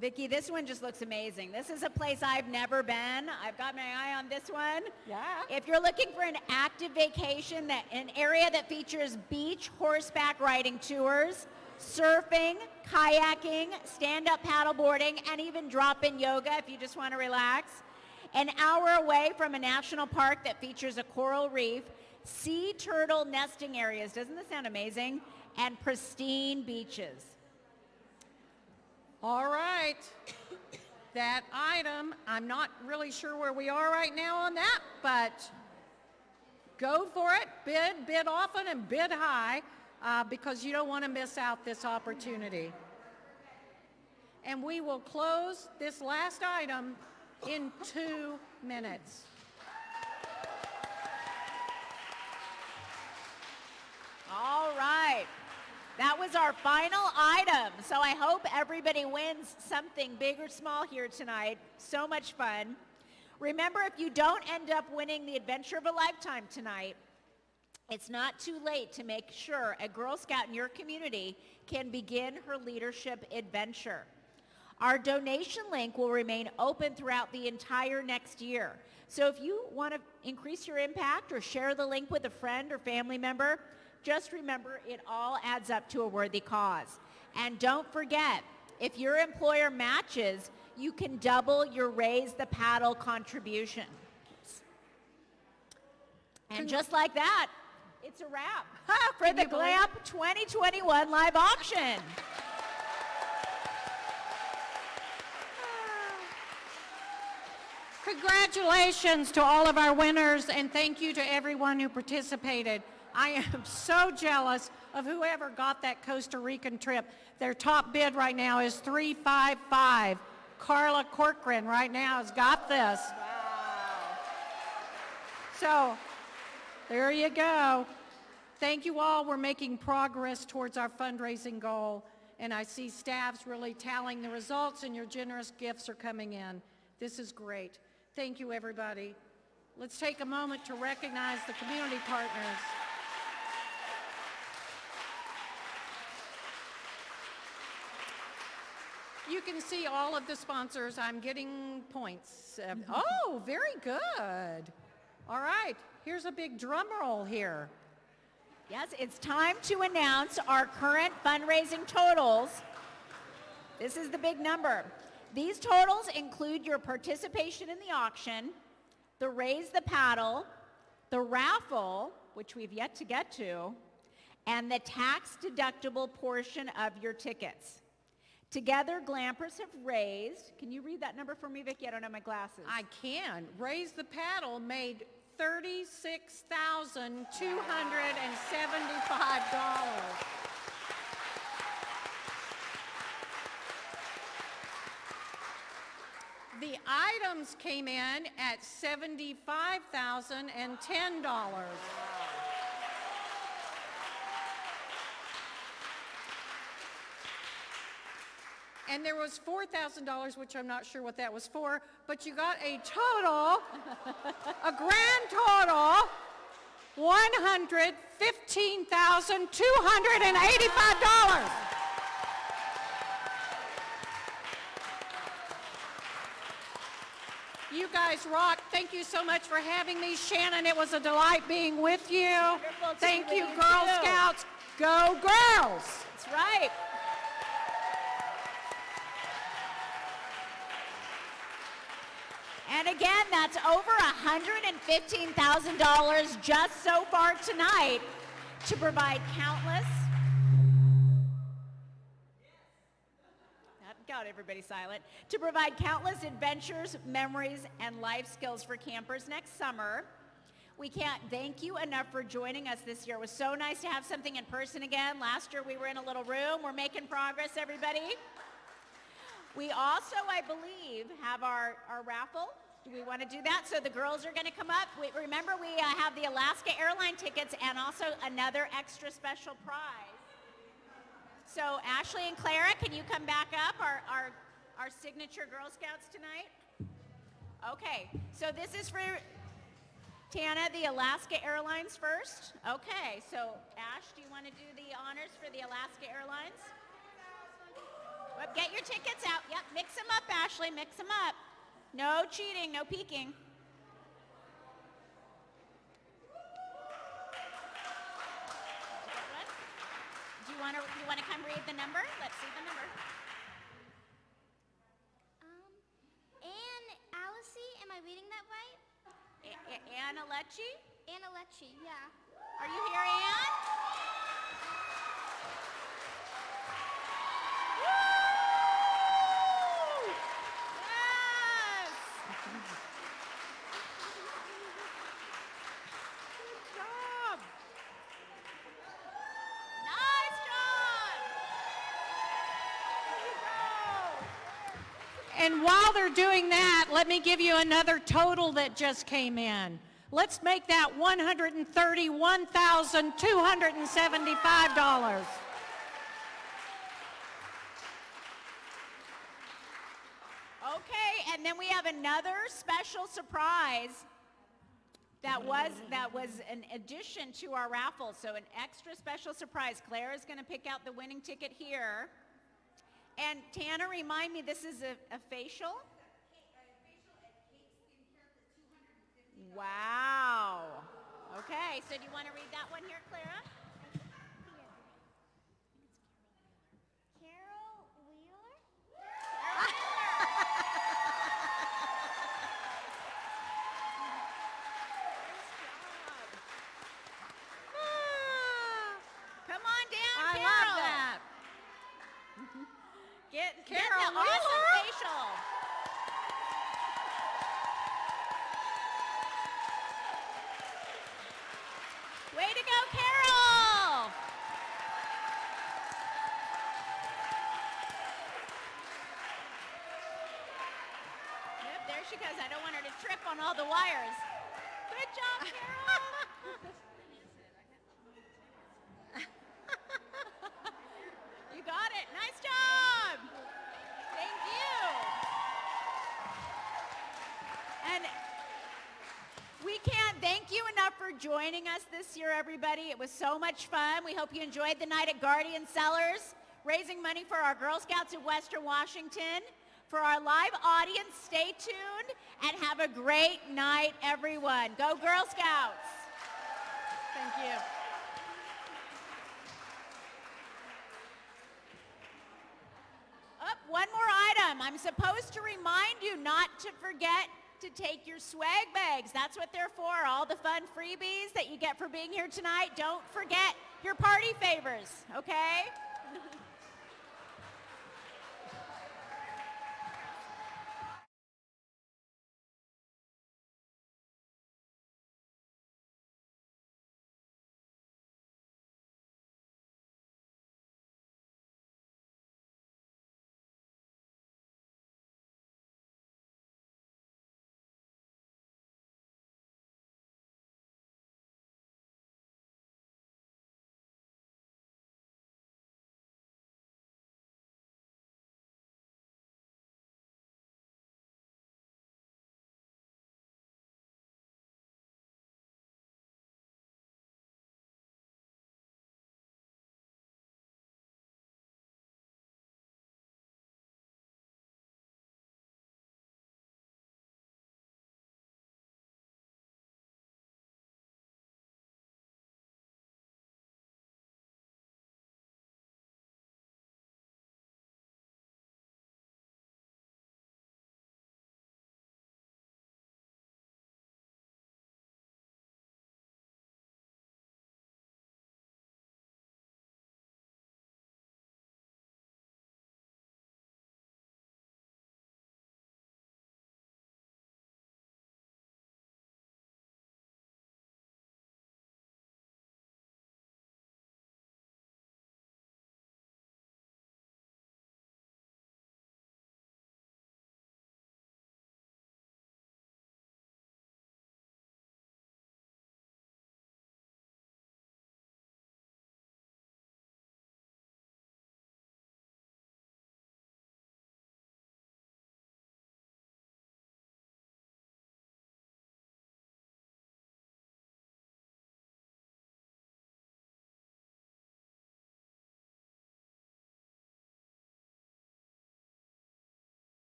Vicki, this one just looks amazing. This is a place I've never been. I've got my eye on this one. Yeah. If you're looking for an active vacation, an area that features beach horseback riding tours, surfing, kayaking, stand-up paddleboarding, and even drop-in yoga if you just want to relax. An hour away from a national park that features a coral reef, sea turtle nesting areas, doesn't this sound amazing? And pristine beaches. All right. That item, I'm not really sure where we are right now on that, but go for it. Bid often and bid high because you don't want to miss out this opportunity. And we will close this last item in 2 minutes. right. That was our final item. So I hope everybody wins something big or small here tonight. So much fun. Remember, if you don't end up winning the adventure of a lifetime tonight, it's not too late to make sure a Girl Scout in your community can begin her leadership adventure. Our donation link will remain open throughout the entire next year. So if you want to increase your impact or share the link with a friend or family member, just remember it all adds up to a worthy cause. And don't forget, if your employer matches, you can double your Raise the Paddle contribution. And just like that, it's a wrap for the Glamp 2021 live auction. Congratulations to all of our winners, and thank you to everyone who participated. I am so jealous of whoever got that Costa Rican trip. Their top bid right now is $355. Carla Corcoran right now has got this. Wow. So there you go. Thank you all. We're making progress towards our fundraising goal, and I see staffs really tallying the results, and your generous gifts are coming in. This is great. Thank you, everybody. Let's take a moment to recognize the community partners. You can see all of the sponsors. I'm getting points. Oh, very good. All right, here's a big drum roll here. Yes, it's time to announce our current fundraising totals. This is the big number. These totals include your participation in the auction, the Raise the Paddle, the raffle, which we've yet to get to, and the tax-deductible portion of your tickets. Together, Glampers have raised, can you read that number for me, Vicki? I don't have my glasses. I can. Raise the Paddle made $36,275. The items came in at $75,010. And there was $4,000, which I'm not sure what that was for, but you got a total, a grand total, $115,285. You guys rock. Thank you so much for having me. Shannon, it was a delight being with you. Wonderful to Thank be you, with Girl you. Scouts. Go girls! That's right. And again, that's over $115,000 just so far tonight to provide countless. That got everybody silent. To provide countless adventures, memories, and life skills for campers next summer. We can't thank you enough for joining us this year. It was so nice to have something in person again. Last year we were in a little room. We're making progress, everybody. We also, I believe, have our raffle. Do we want to do that? So the girls are going to come up. Remember, we have the Alaska airline tickets and also another extra special prize. So Ashley and Clara, can you come back up, our signature Girl Scouts tonight? Okay, so this is for Tana, the Alaska Airlines first. Okay, so Ash, do you want to do the honors for the Alaska Airlines? Well, get your tickets out. Yep, mix them up, Ashley, mix them up. No cheating, no peeking. Do you want to come read the number? Let's see the number. Ann Alice, am I reading that right? Anna Lecce? Anna Lecce, yeah. Are you here, Ann? And while they're doing that, let me give you another total that just came in. Let's make that $131,275. Okay, and then we have another special surprise that was an addition to our raffle. So an extra special surprise. Claire is going to pick out the winning ticket here. And Tana, remind me, this is a facial? Wow. Okay, so do you want to read that one here, Clara? Carol Wheeler? Come on down, I Carol. love that. Get Carol the awesome Wheeler? facial. Way to go, Carol! Yep, there she goes. I don't want her to trip on all the wires. Good job, Carol. You got it. Nice job. Thank you. And we can't thank you enough for joining us this year, everybody. It was so much fun. We hope you enjoyed the night at Guardian Cellars, raising money for our Girl Scouts of Western Washington. For our live audience, stay tuned and have a great night, everyone. Go Girl Scouts. Thank you. One more item. I'm supposed to remind you not to forget to take your swag bags. That's what they're for, all the fun freebies that you get for being here tonight. Don't forget your party favors, okay?